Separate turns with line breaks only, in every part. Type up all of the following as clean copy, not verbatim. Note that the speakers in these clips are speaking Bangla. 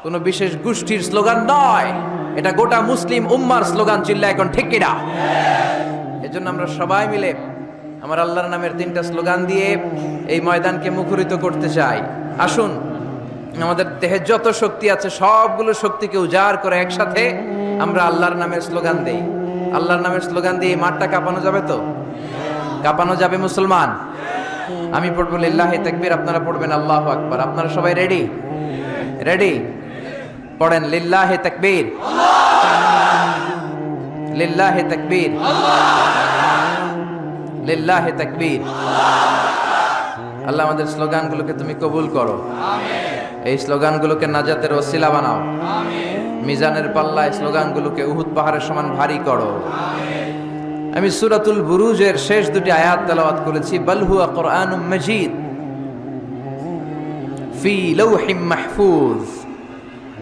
কোনো বিশেষ গোষ্ঠীর স্লোগান নয়, এটা গোটা মুসলিম উম্মার স্লোগান। চিল্লা এখন ঠিক কিনা? এজন্য আমরা সবাই মিলে আমার আল্লাহর নামের 3টা স্লোগান দিয়ে এই ময়দানকে মুখরিত করতে চাই। আসুন, আমাদের দেহে যত শক্তি আছে সবগুলো শক্তিকে উজাড় করে একসাথে আমরা আল্লাহর নামের স্লোগান দেই। আল্লাহর নামের স্লোগান দিয়ে এই মাঠটা কাঁপানো যাবে তো? কাঁপানো যাবে মুসলমান? আমি পড়বো লিল্লাহি তাকবীর, আপনারা পড়বেন আল্লাহু আকবার। আপনারা সবাই রেডি? রেডি? পড়েন লিল্লাহি তাকবীর, লিল্লাহি তাকবীর, লিল্লাহি তাকবীর। আল্লাহ আমাদের স্লোগানগুলোকে তুমি কবুল করো, এই স্লোগানগুলোকে নাজাতের ওসিলা বানাও, মিজানের পাল্লায় স্লোগানগুলোকে উহুদ পাহাড়ের সমান ভারী করো। আমি সূরাতুল বুরুজের শেষ 2টি আয়াত তেলাওয়াত করেছি। বাল হুয়া কুরআনুম মাজিদ ফি লাওহিম মাহফুজ।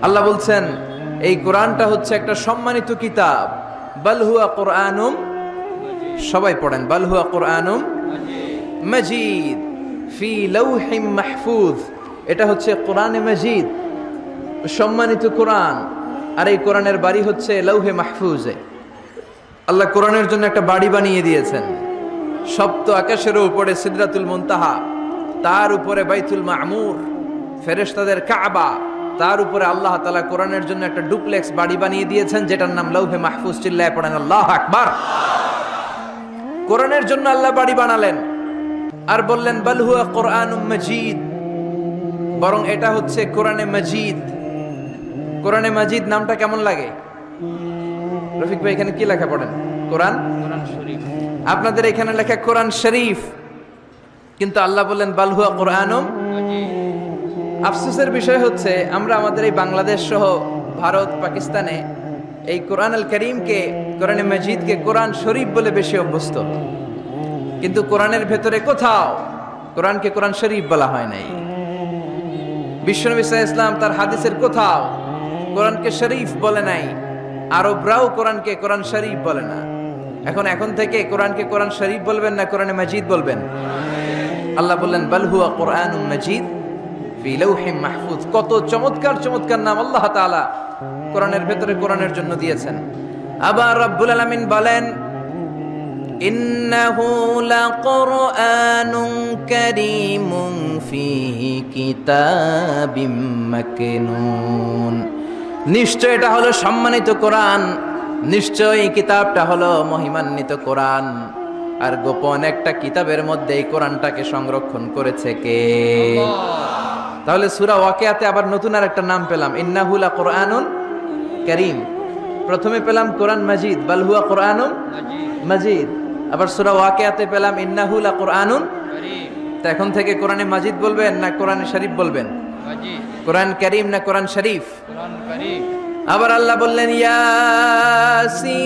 আল্লাহ বলছেন এই কোরআনটা হচ্ছে একটা সম্মানিত কিতাব। বাল হুয়া কুরআনুম, সবাই পড়েন, বাল হুয়া কুরআনুম মাজিদ ফি লাওহিম মাহফুজ। এটা হচ্ছে কোরআনে মাজিদ, সম্মানিত কোরআন। আর এই কোরআনের বাড়ি হচ্ছে লৌহে মাহফুজে। আল্লাহ কোরআনের জন্য একটা বাড়ি বানিয়ে দিয়েছেন। সপ্ত আকাশের উপরে সিদরাতুল মুনতাহা, তার উপরে বাইতুল মামুর, ফেরেশতাদের কাবা, তার উপরে আল্লাহ তাআলা কোরআনের জন্য একটা ডুপ্লেক্স বাড়ি বানিয়ে দিয়েছেন, যেটার নাম লৌহে মাহফুজ। চিল্লায় পড়েন আল্লাহু আকবার। কোরআনের জন্য আল্লাহ বাড়ি বানালেন আর বললেন বাল হুয়া কুরআনুম মাজিদ, বরং এটা হচ্ছে কোরআনে মাজিদ। কোরআনে মাজিদ নামটা কেমন লাগে? রফিক ভাই এখানে কি লেখা পড়েন? কোরআন শরীফ। আপনাদের এখানে লেখা কোরআন শরীফ, কিন্তু আল্লাহ বললেন বাল হুয়া কুরআনুম মাজিদ। আফসোসের বিষয় হচ্ছে আমরা আমাদের এই বাংলাদেশ সহ ভারত, পাকিস্তানে এই কোরআন আল করিমকে, কোরআনে মাজিদকে কোরআন শরীফ বলে বেশি অভ্যস্ত, কিন্তু কোরআনের ভেতরে কোথাও কোরআনকে কোরআন শরীফ বলা হয় নাই। বিশ্বনবী সাল্লাল্লাহু আলাইহি ওয়াসাল্লাম তার হাদিসের কোথাও কোরআনকে শরীফ বলে নাই। আরবরাও কোরআনকে কোরআন শরীফ বলে না। এখন থেকে কোরআনকে কোরআন শরীফ বলবেন না কোরআনে মাজিদ বলবেন? আল্লাহ বললেন বাল হুয়া কুরআনুম মাজিদ ফি লাওহিম মাহফুজ। কত চমৎকার চমৎকার নাম আল্লাহ তাআলা কোরআনের ভেতরে কোরআনের জন্য দিয়েছেন। আবার রব্বুল আলামিন বলেন ইন্নাহু লাকুরআনুন কারীমুন ফি কিতাবিম মাকনুন। নিশ্চয় এটা হলো সম্মানিত কোরআন, নিশ্চয় এই কিতাবটা হলো মহিমান্বিত কোরআন। আর গোপন একটা কিতাবের মধ্যে এই কোরআনটাকে সংরক্ষণ করেছে কে? তাহলে সূরা ওয়াকিয়াতে আবার নতুন আর একটা নাম পেলাম, ইন্নাহু লাকুরআনুন কারীম। প্রথমে পেলাম কোরআন মাজিদ, বাল হুয়া কুরআনুম মাজিদ। আবার সূরা ওয়াকিয়াতে পেলাম ইন্নাহু লাকুরআনুন কারীম। তা এখন থেকে কোরআনে মাজিদ বলবেন না কোরআনে শরীফ বলবেন? মাজিদ। কোরআন কারীম না কোরআন শরীফ? কোরআন কারীম। আবার আল্লাহ বললেন ইয়াসিন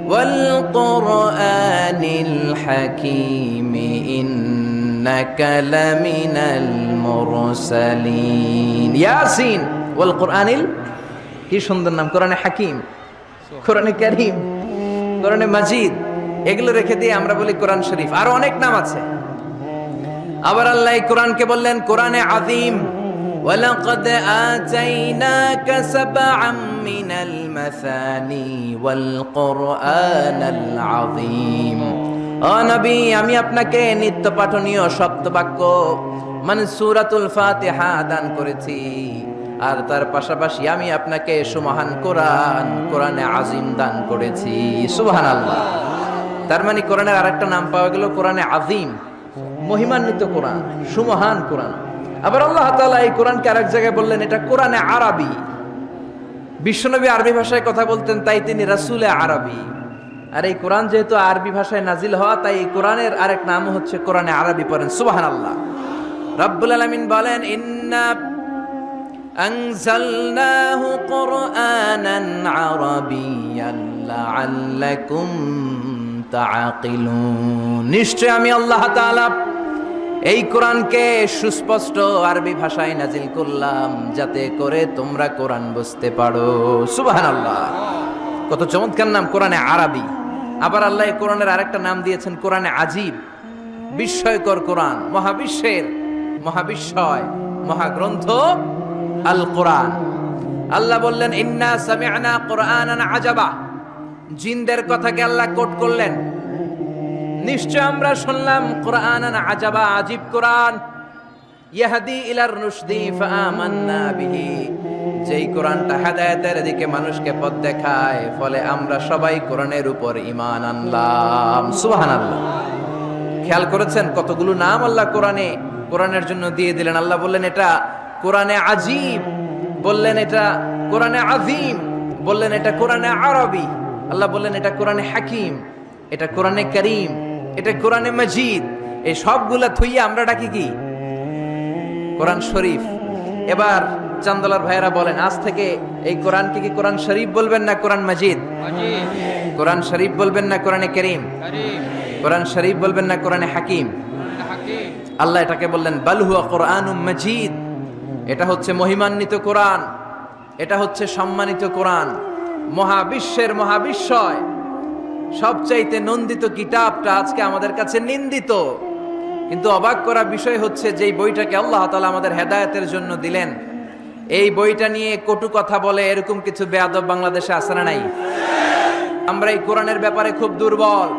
ওয়াল কুরআনিল হাকীম ইন্নাকা লামিনাল মুরসালিন। ইয়াসিন ওয়াল কুরআনিল, কি সুন্দর নাম! কোরআনে হাকীম, কোরআনে কারীম, কোরআনে মাজিদ, এগুলো রেখে দিয়ে আমরা বলি কোরআন শরীফ। আরো অনেক নাম আছে। আবার আল্লাহ এই কোরআনকে বললেন কোরআনে আযীম। ওয়ালাকাদ আতাইনাকা সাবআম মিনাল মাসানি ওয়াল কুরআনাল আযীম। ও নবী, আমি আপনাকে নিত্য পাঠনীয় সপ্তবাক্য মানে সূরাতুল ফাতিহা দান করেছি, আর তার পাশাপাশি আমি আপনাকে সুমহান কোরআন, কোরআনে আযীম দান করেছি। সুবহানাল্লাহ। তার মানে কোরআনের আরেকটা নাম পাওয়া গেল কোরআনে আযীম, মহিমান্বিত কোরআন, সুমহান কোরআন। আবার আল্লাহ তাআলা এই কোরআনকে আরেক জায়গায় বললেন এটা কোরআনে আরবি। বিশ্বনবী আরবি ভাষায় কথা বলতেন, তাই তিনি রাসূলে আরবি। আর এই কোরআন যেহেতু আরবি ভাষায় নাজিল হওয়া, তাই এই কোরআনের আরেক নাম হচ্ছে কোরআনে আরবি। পড়েন সুবহানাল্লাহ। রব্বুল আলামিন বলেন ইন্না আনজালনাহু কুরআনান আরাবিয়্যান লাআল্লাকুম তাআকিলুন। নিশ্চয় আমি আল্লাহ তাআলা এই কোরআনকে সুস্পষ্ট আরবি ভাষায় নাজিল করলাম, যাতে করে তোমরা কোরআন বুঝতে পারো। সুবহানাল্লাহ। কত চমৎকার নাম কোরআনে আরবি। আবার আল্লাহ এই কোরআনের আরেকটা নাম দিয়েছেন কোরআনে আজীব, বিস্ময়কর কোরআন, মহাবিশ্বের মহাবিস্ময়, মহাগ্রন্থ আল কোরআন। আল্লাহ বললেন ইন্না সামি'না কুরআনান আজাবা, জিনদের কথাকে আল্লাহ কোট করলেন, নিশ্চয় আমরা শুনলাম কুরআনান আজাবা, আজীব কোরআন, ইয়াহদি ইলার রুশদি ফাআমান্না বিহি, যেই কোরআনটা হেদায়েতের দিকে মানুষকে পথ দেখায়, ফলে আমরা সবাই কোরআনের উপর ঈমান আনলাম। সুবহানাল্লাহ। খেয়াল করেছেন কতগুলো নাম আল্লাহ কোরআনের জন্য দিয়ে দিলেন। আল্লাহ বললেন এটা কোরআনে আজীব, বললেন এটা কোরআনে আযীম, বললেন এটা কোরআনে আরবি, আল্লাহ বললেন এটা কোরআনে হাকিম, এটা কোরআনে কারীম, এটা কোরআনে মাজিদ। এই সবগুলা থুইয়া আমরা ডাকি কি? কোরআন শরীফ। এবার চান্দলার ভাইয়েরা বলেন, আজ থেকে এই কোরআনকে কি কোরআন শরীফ বলবেন না কোরআন মাজিদ? কোরআন শরীফ বলবেন না কোরআনে কারীম? কোরআন শরীফ বলবেন না কোরআনে হাকিম? আল্লাহ এটাকে বললেন বাল হুয়া কোরআনুম মাজিদ, এটা হচ্ছে মহিমান্বিত কোরআন, এটা হচ্ছে সম্মানিত কোরআন। মহাবিশ্বের মহাবিশ্বয় সবচাইতে নন্দিত কিতাবটা আজকে আমাদের কাছে নিন্দিত। কিন্তু অবাক করা বিষয় হচ্ছে যে বইটাকে আল্লাহ তাআলা আমাদের হেদায়েতের জন্য দিলেন, এই বইটা নিয়ে কটু কথা বলে এরকম কিছু বেয়াদব বাংলাদেশে আছে না নাই? আমরা এই কোরআনের ব্যাপারে খুব দুর্বল।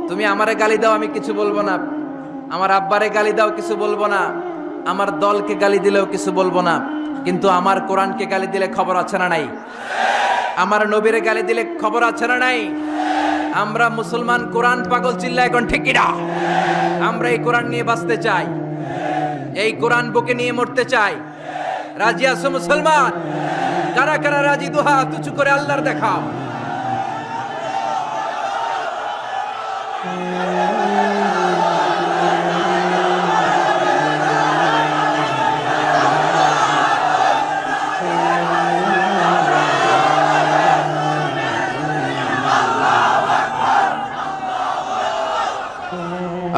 তুমি আমারে গালি দাও, আমি কিছু বলবো না, আমার আব্বারে গালি দাও, কিছু বলবো না, আমার দলকে গালি দিলেও কিছু বলবো না, কিন্তু আমার কোরআনকে গালি দিলে খবর আছে না নাই? আমার নবীরে গালি দিলে খবর আছে না নাই? আমরা মুসলমান কোরআন পাগল, চিল্লা এখন ঠিক কিনা? আমরা এই কোরআন নিয়ে বাঁচতে চাই, এই কোরআন বুকে নিয়ে মরতে চাই। রাজি আছো মুসলমান? কারা কারা রাজি? দুহা তুচু করে আল্লাহর দেখাও।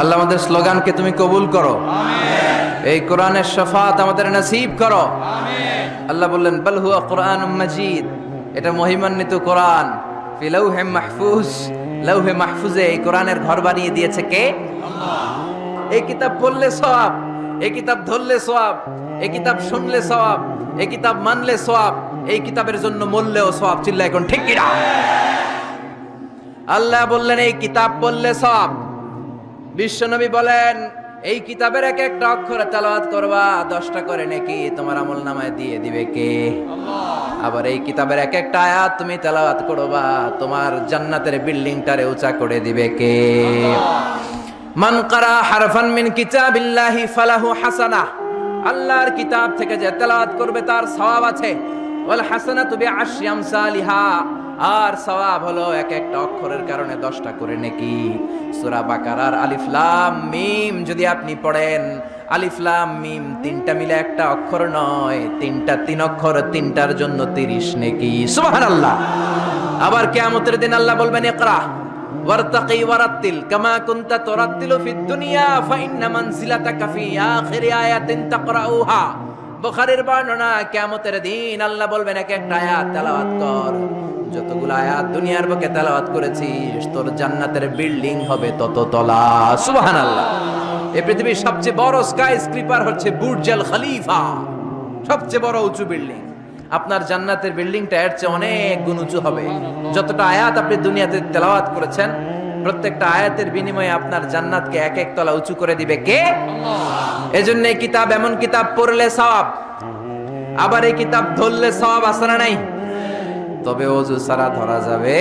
আল্লাহ আমাদের স্লোগানকে তুমি কবুল করো, এই কোরআনের শাফাত আমাদের নসিব করো। আল্লাহ বললেন বাল হুয়া কোরআনুম মাজিদ, এটা মহিমান্বিত কোরআন, ফি লাউহে মাহফুজ, লাউহে মাহফুজে এই কোরআনের ঘর বানিয়ে দিয়েছে কে? আল্লাহ। এই কিতাব পড়লে সওয়াব, এই কিতাব ধরলে সওয়াব, এই কিতাব শুনলে সওয়াব, এই কিতাব মানলে সওয়াব, এই কিতাবের জন্য মরলেও সওয়াব। চিল্লা এখন ঠিক কিনা? আল্লাহ বললেন এই কিতাব পড়লে সওয়াব। বিশ্বনবী বলেন এই কিতাবের এক একটা অক্ষরে তেলাওয়াত করবা 10টা করে নাকি তোমার আমলনামায় দিয়ে দিবে কে? আল্লাহ। আবার এই কিতাবের এক একটা আয়াত তুমি তেলাওয়াত করবা, তোমার জান্নাতের বিল্ডিংটারে উঁচা করে দিবে কে? আল্লাহ। মান কারা হারফান মিন কিতাবিল্লাহি ফালাহু হাসানাহ, আল্লাহর কিতাব থেকে যে তেলাওয়াত করবে তার সওয়াব আছে। ওয়াল হাসানাতু বিআশরি আমসালিহা, আর সওয়াব হলো এক একটা অক্ষরের কারণে 10টা করে নেকি। সূরা বাকারার আলিফ লাম মিম যদি আপনি পড়েন, আলিফ লাম মিম তিনটা মিলে একটা অক্ষর নয়, তিনটা 3 অক্ষর, তিনটার জন্য 30 নেকি। সুবহানাল্লাহ। আবার কিয়ামতের দিন আল্লাহ বলবেন ইকরা ওয়ারতাকি ওয়ারাত্তিল কামা কুনতা তুরাত্তিলু ফিদ দুনিয়া ফাইন্না মানজিলাতাকা ফি আখিরি আয়াতিন তাকরাউহা। বুখারীর বর্ণনা, কিয়ামতের দিন আল্লাহ বলবেন এক একটা আয়াত তেলাওয়াত কর, যতগুলো আয়াত দুনিয়ার বুকে তেলাওয়াত করেছিস তোর জান্নাতের বিল্ডিং হবে তত তলা। সুবহানাল্লাহ। এই পৃথিবীর সবচেয়ে বড় স্কাই স্ক্রিপার হচ্ছে বুর্জ আল খলিফা, সবচেয়ে বড় উঁচু বিল্ডিং। আপনার জান্নাতের বিল্ডিংটা এর চেয়ে অনেক গুণ উঁচু হবে। যতটা আয়াত আপনি দুনিয়াতে তেলাওয়াত করেছেন, প্রত্যেকটা আয়াতের বিনিময়ে আপনার জান্নাতকে এক এক তলা উঁচু করে দিবে কে? আল্লাহ। এজন্য এই কিতাব, এমন কিতাব পড়লে সওয়াব, আবার এই কিতাব ধরলে সওয়াব আছে না নাই? তবে ওযু ছাড়া ধরা যাবে।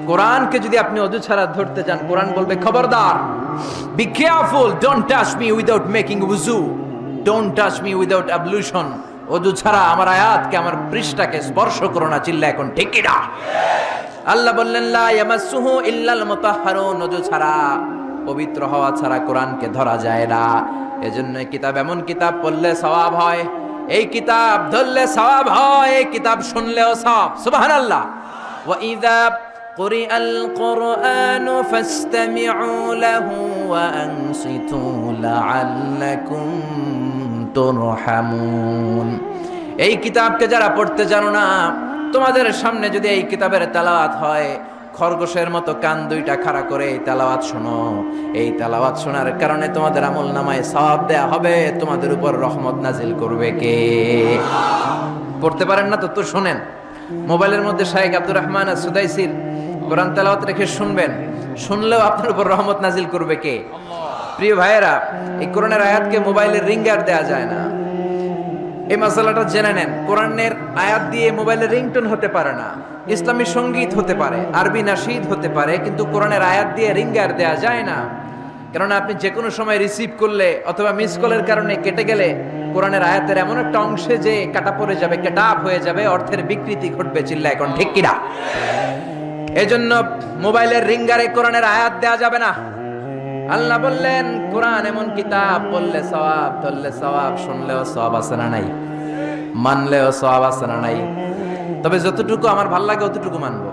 কোরআনকে যদি আপনি ওযু ছাড়া ধরতে যান, কোরআন বলবে খবরদার, be careful, don't touch me without making ওযু, ডোন্ট টাচ মি উইদাউট অ্যাবলুশন। ওযু ছাড়া আমার আয়াতকে, আমার পৃষ্ঠাকে স্পর্শ করো না। চিল্লা এখন ঠিক কি না? আল্লাহ বললেন লা ইয়ামাসসুহু ইল্লাল মুতাহহারুন, ওযু ছাড়া, পবিত্র হওয়া ছাড়া কোরআনকে ধরা যায় না। এজন্য কিতাব, এমন কিতাব পড়লে সওয়াব হয়, এই কিতাব ধরলে সওয়াব হয়, এই কিতাব শুনলেও সওয়াব। সুবহানাল্লাহ। ওয়া ইযা কুরিআল কুরআনু ফাসতামিউ লাহু ওয়া আনসিতু লাআল্লাকুম তুরহামুন। এই কিতাবকে যারা পড়তে জানো না, তোমাদের সামনে যদি এই কিতাবের তেলাওয়াত হয়, খরগোশের মতো কান দুইটা খাড়া করে এই তেলাওয়াত শোনো। এই তেলাওয়াত শোনার কারণে তোমাদের আমল নামায় সওয়াব দেয়া হবে, তোমাদের উপর রহমত নাজিল করবে কে? পড়তে পারেন না তো শোনেন। মোবাইলের মধ্যে শাইখ আব্দুর রহমান সুদাইসির কোরআন তেলাওয়াত রেখে শুনবেন, শুনলেও আপনার উপর রহমত নাজিল করবে কে? প্রিয় ভাইয়েরা, এই কোরআনের আয়াতকে মোবাইলের রিঙ্গার দেয়া যায় না। এই মাসালাটা জেনে নেন। কোরআনের আয়াত দিয়ে মোবাইলের রিংটোন হতে পারে না। ইসলামী সঙ্গীত হতে পারে, আরবি নাশিদ হতে পারে, কিন্তু কোরআনের আয়াত দিয়ে রিঙ্গার দেয়া যায় না। কেননা আপনি যে কোনো সময় রিসিভ করলে অথবা মিস কলের কারণে কেটে গেলে কোরআনের আয়াতের এমন একটা অংশে যে কাটা পড়ে যাবে, কেটাপ হয়ে যাবে, অর্থের বিকৃতি ঘটবে। চিল্লা এখন ঠিক কিনা? এজন্য মোবাইলের রিঙ্গারে কোরআনের আয়াত দেয়া যাবে না। আল্লাহ বললেন কোরআন এমন কিতাব, বললে সওয়াব, ধরলে সওয়াব, শুনলেও সওয়াব আছে না নাই? মানলেও সওয়াব আছে না নাই? তবে যতটুকু আমার ভাল লাগে অতটুকু মানবো।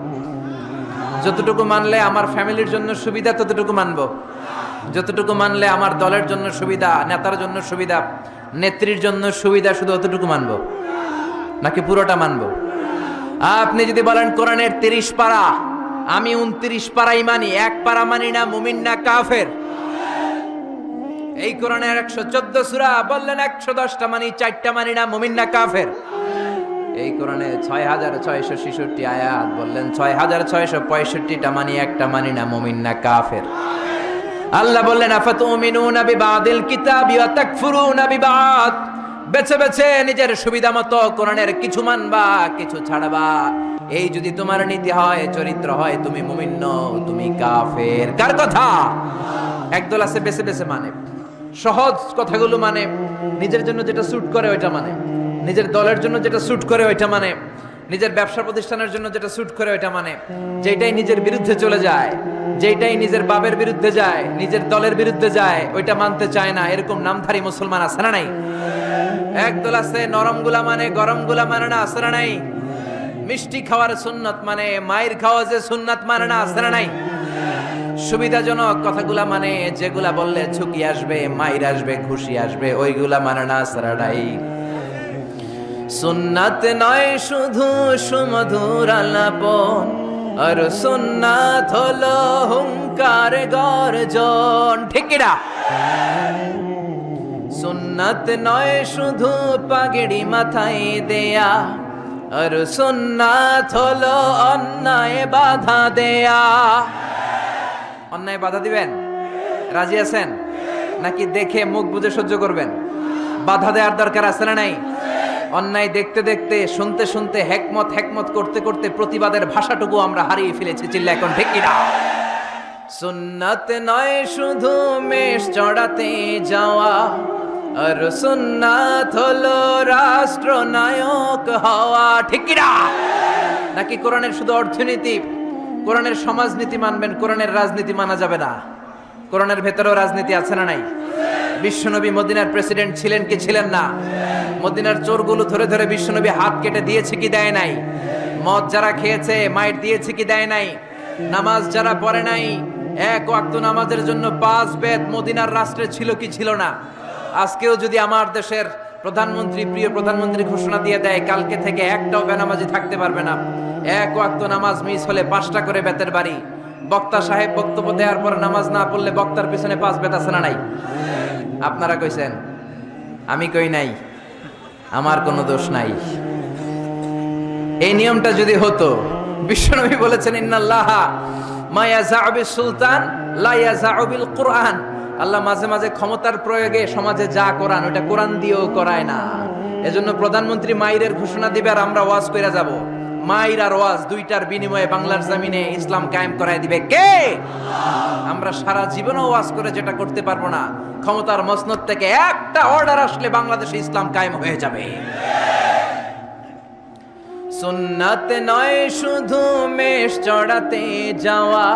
যতটুকু মানলে আমার ফ্যামিলির জন্য সুবিধা ততটুকু মানবো। যতটুকু মানলে আমার দলের জন্য সুবিধা, নেতার জন্য সুবিধা, নেত্রীর জন্য সুবিধা, শুধু অতটুকু মানবো নাকি পুরোটা মানবো? আপনি যদি বলেন কোরআনের 30 পারা, আমি 29 পারাই মানি, 1 পারা মানি না, মুমিন না কাফের। এই কোরআনের 114 সূরা, বললেন 110টা মানি, 4টা মানি না, মুমিন না কাফের। এই কোরআনে 6666 আয়াত, বললেন 6665টা মানি, 1টা মানি না, মুমিন না কাফের। আল্লাহ বললেন আফাতুমিনুনা বিবাদিল কিতাবি ওয়া তাকফুরুনা বিবাদ। বেছে বেছে নিজের সুবিধা মতো কোরআনের কিছু মানবা, কিছু ছাড়বা। এই যদি তোমার নীতি হয়, চরিত্র হয়, তুমি মুমিন নও, তুমি কাফের। কার কথা? একদল আছে বেছে বেছে মানে, সহজ কথাগুলো মানে, নিজের জন্য যেটা স্যুট করে ওইটা মানে, নিজের দলের জন্য যেটা স্যুট করে ওইটা মানে, নিজের ব্যবসা প্রতিষ্ঠানের জন্য যেটা স্যুট করে ওইটা মানে। যেটাই নিজের বিরুদ্ধে চলে যায়, যেটাই নিজের বাবের বিরুদ্ধে যায়, নিজের দলের বিরুদ্ধে যায়, ওইটা মানতে চায় না। এরকম নামধারী মুসলমান আছে না নাই? একদল আছে নরম গুলা মানে, গরম গুলা মানে না, আছে না নাই? মিষ্টি খাওয়ার সুন্নাত মানে, মায়ের খাওয়া যে সুন্নাত মানে না, আছে না নাই? সুবিধাজনক কথাগুলা মানে, যেগুলা বললে ঝুঁকি আসবে, মায়ের আসবে, খুশি আসবে, ওইগুলা মানে না, আছে না নাই? সুন্নাত নয় শুধু সুমধুর আলাপন, আর সুন্নাত হলো হুঙ্কার গর্জন। ঠিক না? সুন্নাত নয় শুধু পাগড়ি মাথায় দেয়া, আর সুন্নাত হলো অন্যায় বাধা দেয়া। অন্যায় বাধা দিবেন? রাজি আছেন নাকি দেখে মুখ বুজে সহ্য করবেন? বাধা দেওয়ার দরকার আছে না নাই? অন্যায় দেখতে দেখতে, শুনতে শুনতে, হেকমত করতে করতে প্রতিবাদের ভাষাটুকু আমরা হারিয়ে ফেলেছি। চিল্লা এখন ঠিক কিনা? সুন্নাত নয় শুধু মেষ চড়াতে যাওয়া, আর সুন্নাত হলো রাষ্ট্রনায়ক হওয়া। ঠিক কিনা? নাকি কোরআনের শুধু অর্থনীতি, কোরআনের সমাজনীতি মানবেন, কোরআনের রাজনীতি মানা যাবে না? কোরআনের ভেতরেও রাজনীতি আছে না নাই? বিশ্বনবী মদিনার প্রেসিডেন্ট ছিলেন কি ছিলেন না? মদিনার চোরগুলো ধরে ধরে বিশ্বনবী হাত কেটে দিয়েছে কি দেয় নাই? মদ যারা খেয়েছে মাইর দিয়েছে কি দেয় নাই? নামাজ যারা পড়ে নাই, 1 ওয়াক্ত নামাজের জন্য 5 বেত মদিনার রাষ্ট্রে ছিল কি ছিল না? আজকেও যদি আমার দেশের প্রধানমন্ত্রী, প্রিয় প্রধানমন্ত্রী ঘোষণা দিয়ে দেয় কালকে থেকে একটাও বেনামাজি থাকতে পারবে না, 1 ওয়াক্ত নামাজ মিস হলে 5টা করে বেতের বাড়ি। বক্তা সাহেব বক্তব্য দেওয়ার পর নামাজ না পড়লে বক্তার পিছনে 5 বেত আছে না নাই? আপনারা কইছেন, আমি কই নাই, আমার কোনো দোষ নাই। এই নিয়মটা যদি হতো, বিশ্বনবী বলেছেন ইন্নাল্লাহা মা ইয়াযাউ বিস সুলতান লা ইয়াযাউ বিল কুরআন। আল্লাহ মাঝে মাঝে ক্ষমতার প্রয়োগে সমাজে যা করান ওটা কোরআন দিয়েও করায় না। এজন্য প্রধানমন্ত্রী মাইরের ঘোষণা দিবে আর আমরা ওয়াজ কইরা যাব। মাইর আর ওয়াজ দুইটার বিনিময়ে বাংলার জমিনে ইসলাম কায়েম করায় দিবে কে? আমরা সারা জীবনও ওয়াজ করে যেটা করতে পারবো না, ক্ষমতার মসনদ থেকে একটা অর্ডার আসলে বাংলাদেশে ইসলাম কায়েম হয়ে যাবে। সুন্নাত নয় শুধু মেষ চড়াতে যাওয়া,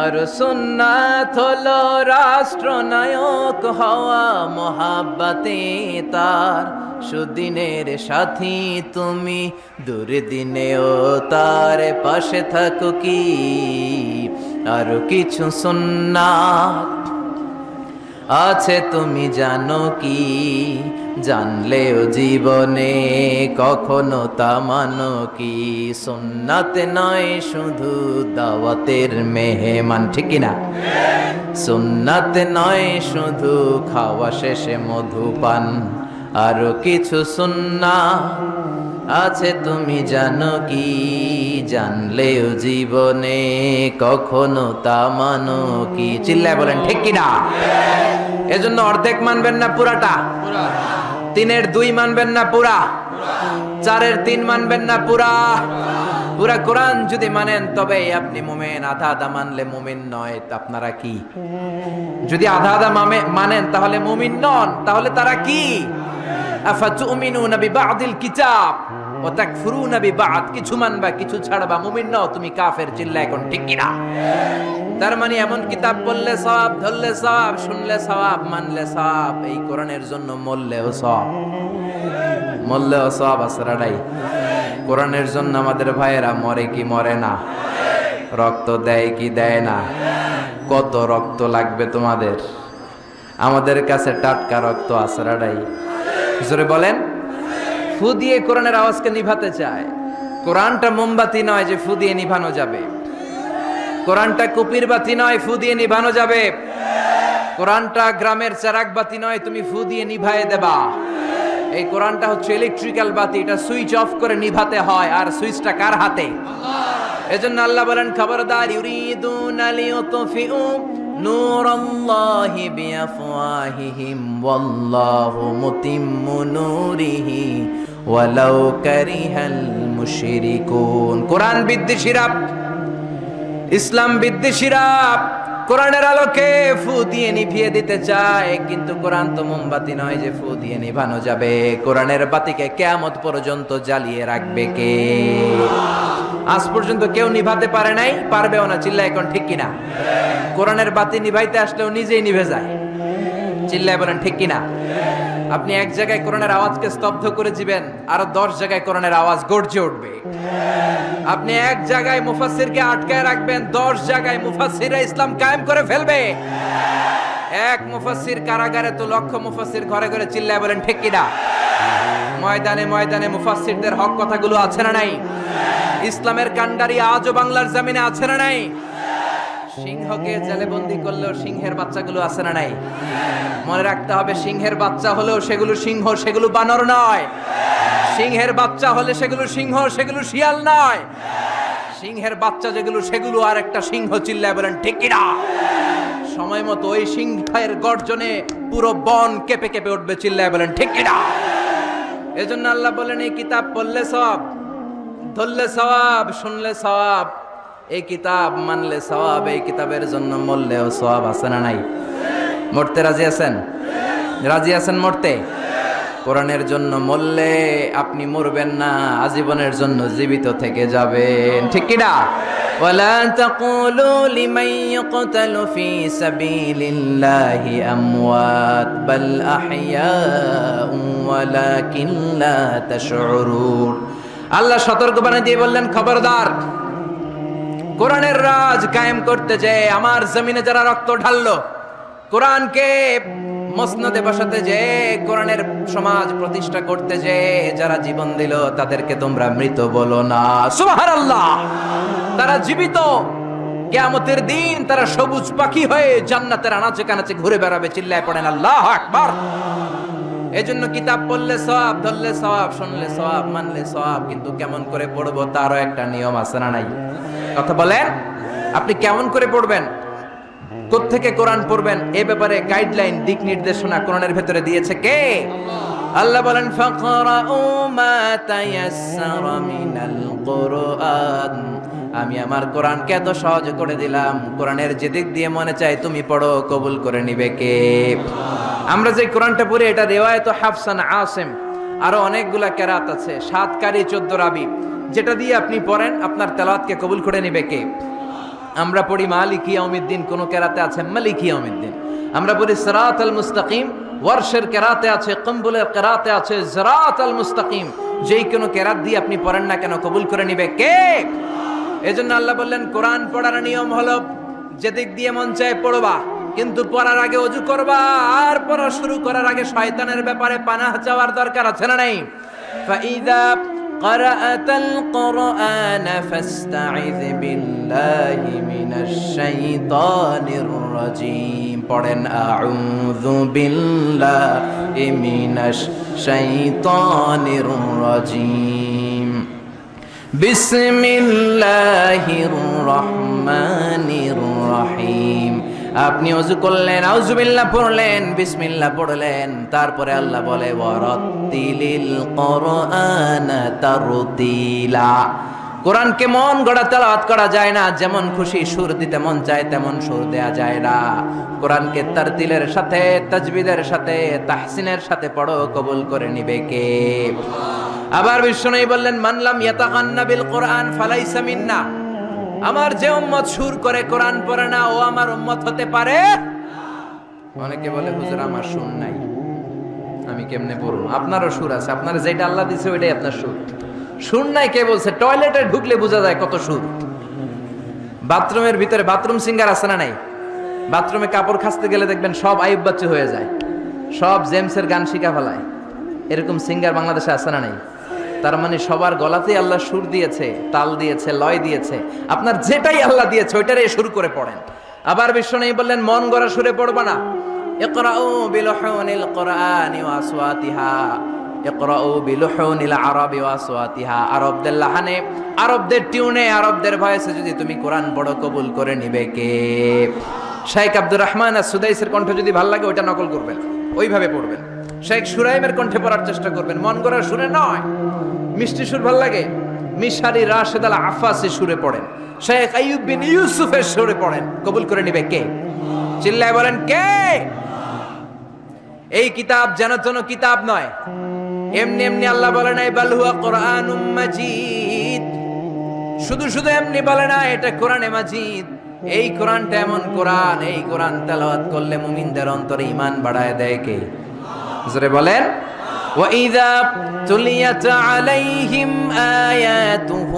আর সুন্নাত হলো রাষ্ট্রনায়ক হওয়া। মহাব্বতে তার সুদিনের সাথী তুমি, দুর্দিনেও তার পাশে থাকো কি? আর কিছু সুন্নাত আছে তুমি জানো কি, জানলেও জীবনে কখনো তা মানো কি, সুন্নাতে নয় শুধু দাওয়াতের মেহমান, ঠিক কিনা? সুন্নাতে নয় শুধু খাওয়া শেষে মধুপান, আরো কিছু সুন্নাহ আছে তুমি জানো কি, জানলেও জীবনে কখনো তা মানো কি। চিল্লায় বলেন ঠিক কিনা? এজন্য অর্ধেক মানবেন না পুরাটা, 3-এর 2 মানবেন না পুরা, 4-এর 3 মানবেন না পুরা। পুরা কোরআন যদি মানেন তবে আপনি মুমিন, আধা আধা মানলে মুমিন নয়। আপনারা কি? যদি আধা আধা মানেন তাহলে মুমিন নন, তাহলে তারা কি? আফাতুমিনুনা বিবাদিল কিতাব ওয়া তাকফুরুনা বিবাদ, কিছু মানবা কিছু ছাড়বা, মুমিন নও, তুমি কাফের। চিল্লা এখন ঠিক কিনা? তার মানে এমন কিতাব পড়লে সওয়াব, ধরলে সওয়াব, শুনলে সওয়াব, মানলে সওয়াব, এই কোরআনের জন্য মরলেও সওয়াব, মরলেও সওয়াব আসরাডাই। কোরআনের জন্য আমাদের ভাইয়েরা মরে কি মরে না? রক্ত দেয় কি দেয় না? কত রক্ত লাগবে তোমাদের? আমাদের কাছে টাটকা রক্ত আসরাডাই। জোরে বলেন। ফু দিয়ে কোরআনের আওয়াজকে নিভাতে চায়। কোরআনটা মোমবাতি নয় যে ফু দিয়ে নিভানো যাবে, কোরআনটা কুপির বাতি নয় ফু দিয়ে নিভানো যাবে, কোরআনটা গ্রামের চেরাগ বাতি নয় তুমি ফু দিয়ে নিভায়ে দেবা। এই কোরআনটা হচ্ছে ইলেকট্রিক্যাল বাতি, এটা সুইচ অফ করে নিভাতে হয়, আর সুইচটা কার হাতে? এজন্য আল্লাহ বলেন খবরদার, ইউরিদুনা লিয়ুতফিউ নূরাল্লাহি বিআফওয়াহিহিম ওয়াল্লাহু মুতিম্মু নূরিহি ওয়ালাউ কারিহাল মুশরিকুন। কোরআন বিদ্বেষীরা, ইসলাম বিদ্বেষীরা কোরআনের আলোকে ফু দিয়ে নিভিয়ে দিতে চায়, কিন্তু কোরআন তো মোমবাতি নয় যে ফু দিয়ে নিভানো যাবে। কোরআনের বাতিকে কিয়ামত পর্যন্ত জ্বালিয়ে রাখবে কে? আজ পর্যন্ত কেউ নিভাতে পারে নাই, পারবেও না। চিল্লায় এখন ঠিক কিনা? কোরআনের বাতি নিভাইতে আসলেও নিজেই নিভে যায়। চিল্লায় বলেন ঠিক কিনা? আপনি এক জায়গায় কোরআনের আওয়াজকে স্তব্ধ করে দিবেন, আরো 10 জায়গায় কোরআনের আওয়াজ গর্জে উঠবে। আপনি এক জায়গায় মুফাসসিরকে আটকায় রাখবেন, 10 জায়গায় মুফাসসিররা ইসলাম কায়েম করে ফেলবে। এক মুফাসসির কারাগারে তো লক্ষ মুফাসসির ঘরে ঘরে। চিল্লায় বলেন ঠিক কিনা? ময়দানে ময়দানে মুফাসসিরদের হক কথাগুলো আছে না নাই? ইসলামের কান্ডারি আজও বাংলার জমিনে আছে না নাই? সিংহকে জেলে বন্দী করলেও সিংহের বাচ্চাগুলো আছে না নাই? মনে রাখতে হবে, সিংহের বাচ্চা হলেও সেগুলো সিংহ, সেগুলো বানর নয়। সিংহের বাচ্চা হলে সেগুলো সিংহ, সেগুলো শিয়াল নয়। সিংহের বাচ্চা যেগুলো, সেগুলো আর একটা সিংহ। চিল্লায় বলেন ঠিক কিনা? সময় মতো ওই সিংহের গর্জনে পুরো বন কেঁপে কেঁপে উঠবে। চিল্লায় বলেন ঠিক কিনা? এজন্য আল্লাহ বলেন এই কিতাব পড়লে সওয়াব, ধরলে সওয়াব, শুনলে সওয়াব, এই কিতাব মানলে সওয়াব, এই কিতাবের জন্য মরলেও সওয়াব। আছে না নাই? মরতে রাজি আছেন? রাজি আছেন মরতে? কোরআনের জন্য মরলে আপনি মরবেন না, আজীবনের জন্য জীবিত থেকে যাবেন। ঠিক কিনা? ওয়ালা তাকুলু লিমান ইয়াকতালু ফি সাবিলিল্লাহি আমওয়াত বাল আহইয়াউ ওয়ালাকিন লা তাশউরুন। আল্লাহ সতর্ক বানিয়ে দিয়ে বললেন খবরদার, কোরআনের রাজ কায়েম করতে যে আমার জমিনে যারা রক্ত ঢাললো, কোরআনকে মসনদে বসাতে যে, কোরআনের সমাজ প্রতিষ্ঠা করতে যে যারা জীবন দিল, তাদেরকে তোমরা মৃত বলো না। সুবহানাল্লাহ! তারা জীবিত। কিয়ামতের দিন তারা সবুজ পাখি হয়ে জান্নাতের আনাচে কানাচে ঘুরে বেড়াবে। চিল্লায় পড়েন আল্লাহু আকবার। এজন্য কিতাব পড়লে সওয়াব, ধরলে সওয়াব, শুনলে সওয়াব, মানলে সওয়াব, কিন্তু কেমন করে পড়বো তারও একটা নিয়ম আছে না নাই? কথা বলেন, আপনি কেমন করে পড়বেন, কোত্থেকে কোরআন পড়বেন, এ ব্যাপারে গাইডলাইন, দিক নির্দেশনা কোরআনের ভেতরে দিয়েছে কে? আল্লাহ বলেন ফাকরাউ মা তায়াসসারা মিনাল কুরআন। আমি আমার কোরআনকে এত সহজ করে দিলাম, কোরআনের যে দিক দিয়ে মনে চায় তুমি পড়ো, কবুল করে নিবে কে? আমরা যে কোরআনটা পড়ি এটা রিওয়ায়াত হাফসান আসিম, আরো অনেকগুলা কেরাত আছে, 7 কারি 14 রাবি, যেটা দিয়ে আপনি পড়েন আপনার তেলাওয়াতকে কবুল করে নিবে কে? আমরা পড়ি মালিকি ইয়াউমিদ্দিন, কোন কেরাতে আছে মালিকি ইয়াউমিদ্দিন। আমরা পড়ি সিরাতাল মুস্তাকিম, ওয়ারশের কেরাতে আছে, কম্বুলের কেরাতে আছে সিরাতাল মুস্তাকিম। যেই কোনো কেরাত দিয়ে আপনি পড়েন না কেন, কবুল করে নিবে কে? এজন্য আল্লাহ বললেন কোরআন পড়ার নিয়ম হলো যেদিক দিয়ে মন চায় পড়বা, কিন্তু পড়ার আগে ওযু করবা, আর পড়া শুরু করার আগে শয়তানের ব্যাপারে পানাহ চাওয়ার দরকার আছে না নাই? ফাইদা ক্বারাআতাল কুরআন ফাস্তাইয বিল্লাহি মিনাশ শাইতানির রাজীম। পড়েন আউযু বিল্লাহি মিনাশ শাইতানির রাজীম। বিসমিল্লাহির রহমানির রহিম। আপনি ওযু করলেন, আউযুবিল্লাহ পড়লেন, বিসমিল্লাহ পড়লেন, তারপরে আল্লাহ বলে ওয়ারাত্তিলিল কুরআনা তারতিলা। কোরআনকে মন গড়া তেলাওয়াত করা যায় না, যেমন খুশি সুর দিতে মন চায় তেমন সুর দেয়া যায় না। কোরআনকে তারতিলের সাথে, তাজবিদের সাথে, তাহসিনের সাথে পড়ো, কবুল করে নিবে কে? আবার বিশ্বনবী বললেন মানলাম ইয়াতাগান্না বিল কোরআন ফালাইসা মিন্না। আমার যে উম্মত সুর করে কোরআন পড়ে না, ও আমার উম্মত হতে পারে। অনেকে বলে হুজুর আমার সুর নাই, আমি কেমনে পড়ব? আপনারও সুর আছে, আপনার যেটা আল্লাহ দিয়েছে ওইটাই আপনার সুর। সুর নাই কে বলছে? টয়লেটে ঢুকলে বোঝা যায় কত সুর। বাথরুমের ভিতরে বাথরুম সিঙ্গার আছে না নাই? বাথরুমে কাপড় খাসতে গেলে দেখবেন সব আইয়ুব বাচ্চু হয়ে যায়, সব জেমসের গান শিখা ফেলায়। এরকম সিঙ্গার বাংলাদেশে আছে না নাই? তার মানে সবার গলাতেই আল্লাহ সুর দিয়েছে, তাল দিয়েছে, লয় দিয়েছে। আপনার যেটাই আল্লাহ দিয়েছে ওইটারই শুরু করে পড়েন। আবার বিশ্বনবী বললেন মন গড়া সুরে পড়বা না। ইকরাউ বিলুহুনিল কুরআনি ওয়া আসওয়াতিহা, ইকরাউ বিলুহুনিল আরাবি ওয়া আসওয়াতিহা। আরবদের লাহানে, আরবদের টিউনে, আরবদের ভয়েসে যদি তুমি কোরআন পড়ো, কবুল করে নিবে কে? শেখ আব্দুর রহমান আস-সুদাইসের কণ্ঠ যদি ভালো লাগে ওইটা নকল করবেন, ওইভাবে পড়বেন। শেখ সুরাইমের কণ্ঠে পড়ার চেষ্টা করবেন, মন গড়া সুরে নয়। মিষ্টি সুর ভাল লাগে, মিশারি রাশেদ আল আফাসি সুরে পড়েন, শেখ আইয়ুব বিন ইউসুফের সুরে পড়েন, কবুল করে নিবে কে? চিল্লায় বলেন কে? এই কিতাব যেন তেন কিতাব নয়, এমনি এমনি আল্লাহ বলে নাই বাল হুয়া কুরআনুম মাজিদ। শুধু শুধু এমনি বলে না এটা কোরআনে মাজিদ। এই কোরআনটা এমন কোরআন, এই কোরআন তেলাওয়াত করলে মুমিনদের অন্তরে ঈমান বাড়ায় দেয় কে? জোরে বলেন। وَإِذَا تُلِيَتْ عَلَيْهِمْ آيَاتُهُ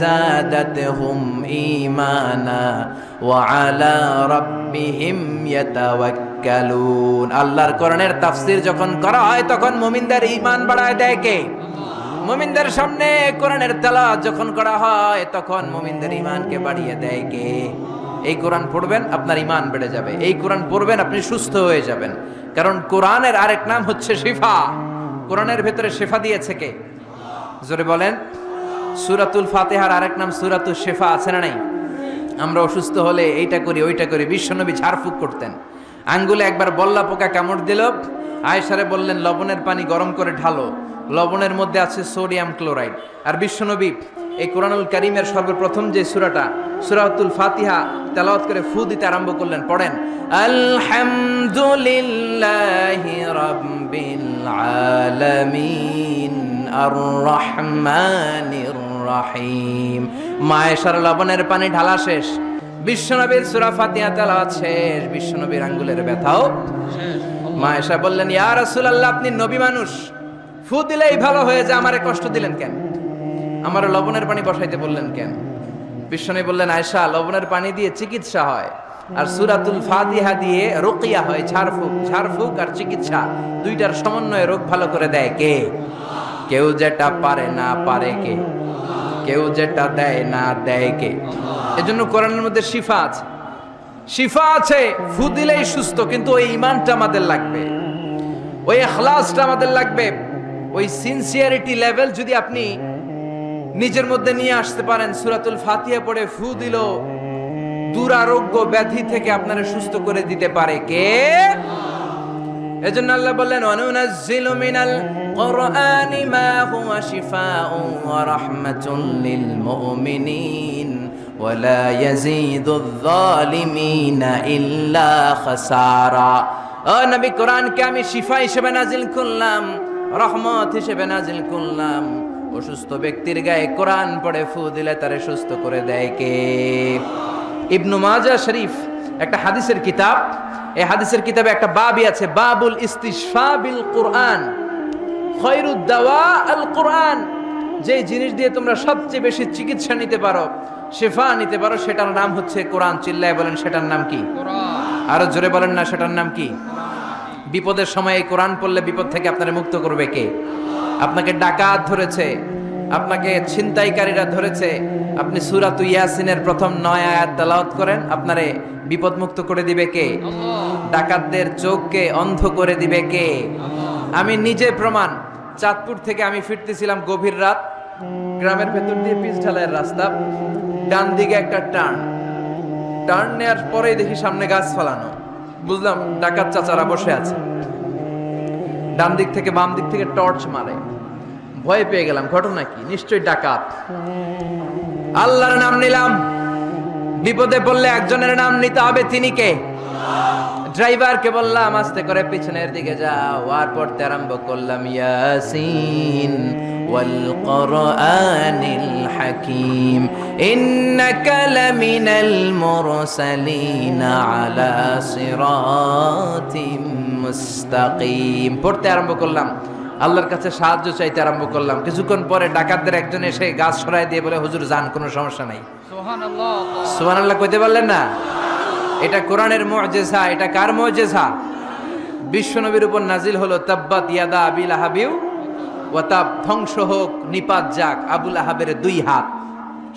زَادَتْهُمْ إِيمَانًا وَعَلَى رَبِّهِمْ يَتَوَكَّلُونَ। আল্লাহর কোরআনের তাফসীর যখন করা হয় তখন মুমিনদের ঈমান বাড়ায় দেয় কে? মুমিনদের সামনে কোরআনের তেলাওয়াত যখন করা হয় তখন মুমিনদের ঈমানকে বাড়িয়ে দেয় কে? এই কোরআন পড়বেন আপনার ঈমান বেড়ে যাবে, এই কোরআন পড়বেন আপনি সুস্থ হয়ে যাবেন। কারণ কোরআনের আরেক নাম হচ্ছে শিফা। কোরআনের ভেতরে শিফা দিয়েছে কে? জোরে বলেন। সূরাতুল ফাতিহার আরেক নাম সূরাতুশ শিফা, আছে না নাই? আমরা অসুস্থ হলে এইটা করি ওইটা করি, বিশ্বনবী ঝাড়ফুঁক করতেন। আঙ্গুলে একবার বল্লা পোকা কামড় দিল, আয়েশারে বললেন লবণের পানি গরম করে ঢালো, লবণের মধ্যে আছে সোডিয়াম ক্লোরাইড। আর বিশ্বনবী এই কোরআনুল কারীমের সর্বপ্রথম যে সূরাটা, সূরাতুল ফাতিহা তেলাওয়াত করে ফু দিতে আরম্ভ করলেন। পড়েন আলহামদুলিল্লাহি রাব্বিল আলামিন আর রহমানির রহিম। মায়েশার লবণের পানি ঢালা শেষ, বিশ্বনবীর সূরা ফাতিহা তেলাওয়াত শেষ, বিশ্বনবীর আঙ্গুলের ব্যথাও শেষ। মায়েশা বললেন ইয়া রাসূলুল্লাহ আপনি নবী মানুষ, ফু দিলেই ভালো হয়ে যায়, আমারে কষ্ট দিলেন কেন? আমার লবণের পানি বসাইতে বললেন কেন? বিশ্বনবী বললেন আয়েশা লবণের পানি দিয়ে চিকিৎসা হয়, আর সূরাতুল ফাতিহা দিয়ে রুকিয়া হয়, ঝাড়ফুঁক। ঝাড়ফুঁক আর চিকিৎসা দুইটার সমন্বয়ে রোগ ভালো করে দেয় কে? কেউ যেটা পারে না পারে কে? কেউ যেটা দেয় না দেয় কে? এজন্য কোরআনের মধ্যে শিফা আছে, শিফা আছে। ফু দিলেই সুস্থ, কিন্তু ওই ঈমানটা আমাদের লাগবে, ওই ইখলাসটা আমাদের লাগবে, ওই সিনসিয়ারিটি লেভেল যদি আপনি নিজের মধ্যে নিয়ে আসতে পারেন। সূরাতুল ফাতিহা পড়ে ফু দিল দুরারোগ্য ব্যাধি থেকে আপনারা সুস্থ করে দিতে পারে কে? এজন্য আল্লাহ বললেন ওয়ানুনাজ্জিলু মিনাল কুরআনি মা হুয়া শিফাউন ওয়া রাহমাতুল লিল মুমিনিন ওয়া লা ইয়াজিদুয যালিমিনা ইল্লা খাসারা। ও নবী কোরআনকে আমি শিফা হিসেবে নাজিল করলাম, রহমত হিসেবে নাজিল করলাম। অসুস্থ ব্যক্তির গায়ে কোরআন পড়ে ফু দিলে তারে সুস্থ করে দেয় কে? ইবনু মাজাহ শরীফ একটা হাদিসের কিতাব, এই হাদিসের কিতাবে একটা বাবই আছে, বাবুল ইস্তিশফা বিল কুরআন খায়রুদ দাওয়া আল কুরআন। যে জিনিস দিয়ে তোমরা সবচেয়ে বেশি চিকিৎসা নিতে পারো, শিফা নিতে পারো, সেটার নাম হচ্ছে কোরআন। চিল্লায় বলেন সেটার নাম কি? কোরআন। আরো জোরে বলেন না, সেটার নাম কি? বিপদের সময় এই কোরআন পড়লে বিপদ থেকে আপনারা মুক্ত করবে কে? আপনাকে ডাকাত ধরেছে, আপনাকে ছিনতাইকারীরা ধরেছে, আপনি সূরাত ইয়াসিনের প্রথম 9 আয়াত তেলাওয়াত করেন, আপনারে বিপদ মুক্ত করে দিবে কে? ডাকাতদের চোখকে অন্ধ করে দিবে কে? আমি নিজে প্রমাণ। চাঁদপুর থেকে আমি ফিরতেছিলাম গভীর রাত, গ্রামের ভেতর দিয়ে পিচ ঢালাইয়ের রাস্তা, ডান দিকে একটা টার্ন নেওয়ার পরেই দেখি সামনে গাছ ফলানো। বুঝলাম ডাকাত চাচারা বসে আছে, ডান দিক থেকে বাম দিক থেকে টর্চ মারে। ভয় পেয়ে গেলাম, ঘটনা কি? নিশ্চয়ই ডাকাত। আল্লাহর নাম নিলাম, বিপদে পড়লে একজনের নাম নিতে হবে, তিনি কে? ড্রাইভারকে বললাম আস্তে করে পিছনের দিকে যাও, আর পড়তে আরম্ভ করলাম ইয়াসিন ওয়াল কোরআনিল হাকীম ইন্নাকা লামিনাল মুরসালিন আলা সিরাতিম মুস্তাকিম। পড়তে আরম্ভ করলাম, আল্লাহর কাছে সাহায্য চাইতে আরম্ভ করলাম। কিছুক্ষণ পরে ডাকাতদের একজন এসে গাছ সরাই দিয়ে বলে, হুজুর যান, কোনো সমস্যা নাই। সুবহানাল্লাহ, সুবহানাল্লাহ কইতে পারলেন না? এটা কোরআনের মুআজিজা। এটা কার মুআজিজা? বিশ্বনবীর উপর নাজিল হলো তাব্বাত ইয়াদা আবি লাহাবিউ ওয়া তাব, ধ্বংস হোক নিপাত যাক আবু লাহাবের 2 হাত।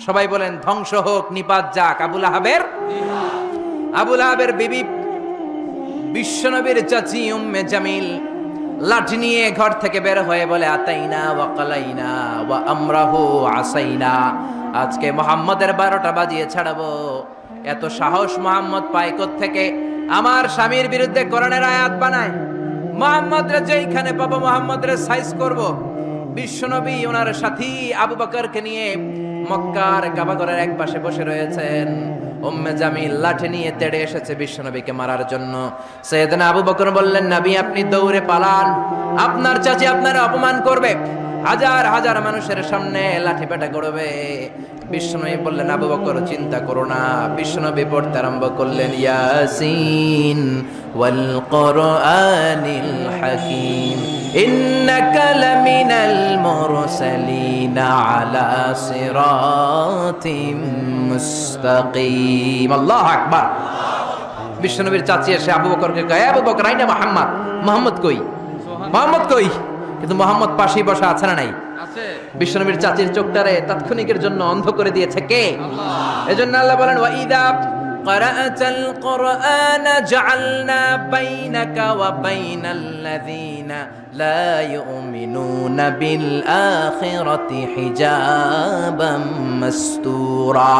সবাই বলেন ধ্বংস হোক নিপাত যাক আবু লাহাবের 2 হাত। আবু লাহাবের বিবি বিশ্বনবীর চাচি উম্মে জামিল লাঠি নিয়ে ঘর থেকে বের হয়ে বলে, আতাইনা ওয়া কালাইনা ওয়া আমরাহু আসাইনা, আজকে মুহাম্মাদের 12টা বাজিয়ে ছাড়াবো। এত সাহস মুহাম্মদ পায় কোত্থেকে? আমার স্বামীর বিরুদ্ধে কোরআনের আয়াত বানায়। মুহাম্মদরে যেইখানে পাবো মুহাম্মদরে সাইজ করব। বিশ্বনবী ওনার সাথী আবু বকরকে নিয়ে মক্কার কাবাঘরের এক পাশে বসে রয়েছেন। উম্মে জামিল লাঠি নিয়ে তেড়ে এসেছে বিশ্বনবীকে মারার জন্য। সাইয়েদনা আবু বকর বললেন, নবী আপনি দৌড়ে পালান, আপনার চাচি আপনার অপমান করবে, হাজার হাজার মানুষের সামনে লাঠি পেটা করবে। বিশ্বনবী বললেন, আবু বকর চিন্তা করো না। বিশ্বনবী পড়তে আরম্ভ করলেন ইয়াসিন ওয়াল কোরআনিল হাকীম ইন্নাকা লামিনাল মুরসালিন আলা সিরাতিম মুস্তাকিম। আল্লাহু আকবার। বিশ্বনবীর চাচি এসে আবু বকরকে কয়, আবু বকর আইনা মুহাম্মদ, মুহাম্মদ কই? মুহাম্মদ কই? কিন্তু মুহাম্মদ পাশেই বসা আছে না নাই? আছে। বিশ্বনবীর চাচির চোখটারে তাৎক্ষণিকের জন্য অন্ধ করে দিয়েছে কে? আল্লাহ। এজন্য আল্লাহ বলেন, ওয়া ইযা ক্বারাআতাল কুরআন জাআলনা বাইনাকা ওয়া বাইনাল্লাযীনা লা ইউমিনুনা বিল আখিরাতি হিজাবাম মাসতুরা।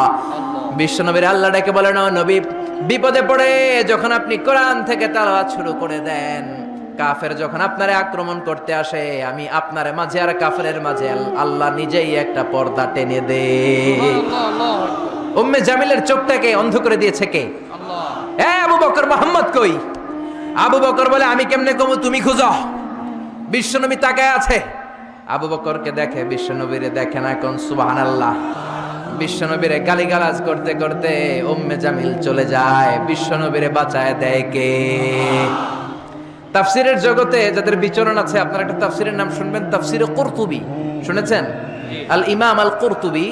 বিশ্বনবীর আল্লাহ ডেকে বলেন, ও নবী, বিপদে পড়ে যখন আপনি কোরআন থেকে তেলাওয়াত শুরু করে দেন, কাফের যখন আপনারে আক্রমণ করতে আসে, আমি আপনার মাঝে আর কাফেরের মাঝে আল্লাহ নিজেই একটা পর্দা টেনে দে। উম্মে জামিলের চোখটাকে অন্ধ করে দিয়েছে কে? আল্লাহ। এ আবু বকর, মুহাম্মদ কই? আবু বকর বলে, আমি কেমনে কমু, তুমি খুঁজো। বিশ্বনবী তাকায় আছে, আবু বকরকে দেখে, বিশ্বনবীরে দেখে না। কোন সুবহানাল্লাহ। বিশ্বনবীরে গালিগালাজ করতে করতে উম্মে জামিল চলে যায়। বিশ্বনবীরে বাঁচায় দেয় কে? তাফসিরের জগতে যাদের বিচরণ আছে, আপনারা একটা তাফসিরের নাম শুনবেন, তাফসিরে কুরতুবী। শুনেছেন? আল ইমাম আল কুরতুবী,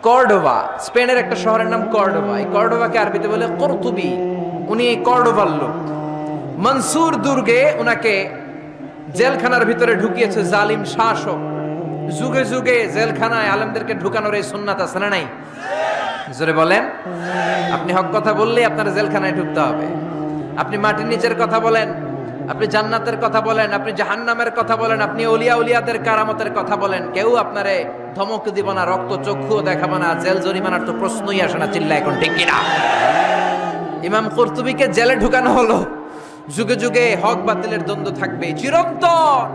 কর্ডোবা, স্পেনের একটা শহরের নাম কর্ডোবা। এই কর্ডোবাকে আরবিতে বলে কুরতুবী। উনি এই কর্ডোবার লোক। মনসুর দুর্গে উনাকে জেলখানার ভিতরে ঢুকিয়েছে জালিম শাসক। যুগে যুগে জেলখানায় আলেমদেরকে ঢুকানোর এই সুন্নাত আছে না নাই? জোরে বলেন। আপনি হক কথা বললেই আপনার জেলখানায় ঢুকতে হবে। আপনি মাটির নিচের কথা বলেন, আপনি জান্নাতের কথা বলেন, আপনি জাহান্নামের কথা বলেন, আপনি ওলিয়া উলিয়াদের কারামতের কথা বলেন, কেউ আপনারে ধমক দিব না, রক্ত চক্ষুও দেখাবো না, জেল জরিমানার তো প্রশ্নই আসে না। চিল্লা এখন ঠিক কিনা? ইমাম কুরতুবীকে জেলে ঢুকানো হলো। যুগে যুগে হক বাতিলের দ্বন্দ্ব থাকবে, চিরন্তন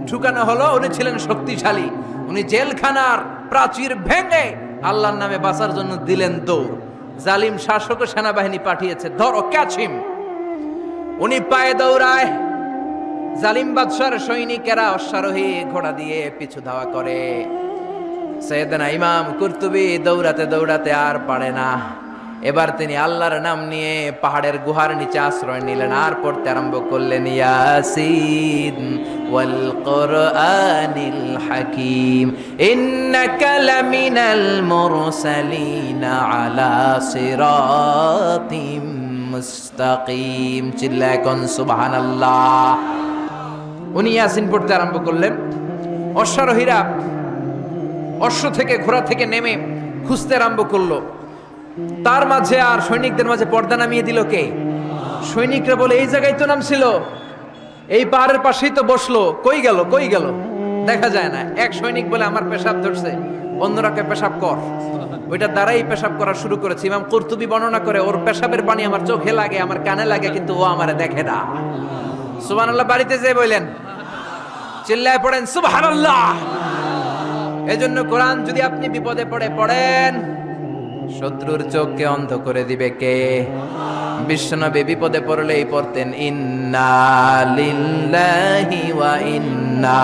ঢুকানো হলো। উনি ছিলেন শক্তিশালী। উনি জেলখানার প্রাচীর ভেঙে আল্লাহর নামে বাঁচার জন্য দিলেন দৌড়। জালিম শাসক ও সেনাবাহিনী পাঠিয়েছে, ধরো ক্যাচিম। উনি পায়ে দৌড়ায়, জালিম বাদশার সৈনিকেরা অশ্বারোহী ঘোড়া দিয়ে পিছু ধাওয়া করে। সাইয়েদনা ইমাম কুরতুবী দৌড়াতে দৌড়াতে আর পারে না। এবার তিনি আল্লাহর নাম নিয়ে পাহাড়ের গুহার নিচে আশ্রয় নিলেন, আর পড়তে আরম্ভ করলেন ইয়াসিন ওয়াল কোরআনিল হাকীম ইন্নাকা লামিনাল মুরসালিন আলা সিরাতিম মুস্তাকিম। চিল্লায় কোন সুবহানাল্লাহ। উনি ইয়াসিন পড়তে আরম্ভ করলেন। অশ্বারোহীরা অশ্ব থেকে ঘোড়া থেকে নেমে খুঁজতে আরম্ভ করলো। তার মাঝে আর সৈনিকদের মাঝে পর্দা নামিয়ে দিল কে? সৈনিকরা বলে এই জায়গায় তো নামছিল, এই পাহাড়ের পাশেই তো বসলো, কই গেল কই গেল, দেখা যায় না। এক সৈনিক বলে আমার পেশাব ধরছে, অন্যরা কে পেশাব কর। ওইটা দ্বারাই পেশাব করা শুরু করেছে। ইমাম কুরতুবী বর্ণনা করে ওর পেশাবের পানি আমার চোখে লাগে, আমার কানে লাগে, কিন্তু ও আমারে দেখে না। সুবহানাল্লাহ বাড়িতে যেয়ে বললেন, চিল্লায় পড়েন সুবহানাল্লাহ। এজন্য কোরআন যদি আপনি বিপদে পড়ে পড়েন, শত্রুর চোখকে অন্ধ করে দিবে কে? বিশ্বনবী বিপদে পড়লেই পড়তেন ইন্না লিল্লাহি ওয়া ইন্না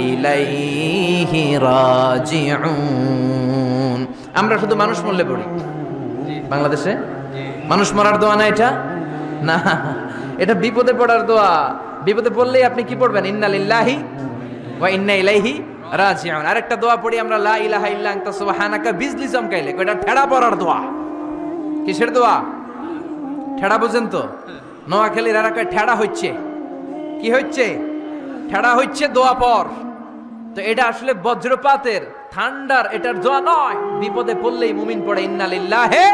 ইলাইহি রাজিউন। আমরা শুধু মানুষ মরলে পড়ি বাংলাদেশে। মানুষ মরার দোয়া না এটা, না এটা বিপদে পড়ার দোয়া। বিপদে পড়লেই আপনি কি পড়বেন? ইন্না লিল্লাহি ওয়া ইন্না ইলাইহি রাজিউন। আরেকটা দোয়া পড়ি আমরা, লা ইলাহা ইল্লা আনতা সুবহানাকা, বিজলি চমকাইলে। এটা ঠেড়া পড়ার দোয়া। কিসের দোয়া? ঠেড়া বুঝেন তো? নোয়াখালীর এলাকায় ঠেড়া হচ্ছে। কি হচ্ছে? ঠেড়া হচ্ছে দোয়া পর। তো এটা আসলে বজ্রপাতের ঠান্ডার এটার দোয়া নয়। বিপদে পড়লেই মুমিন পড়ে ইন্না লিল্লাহি,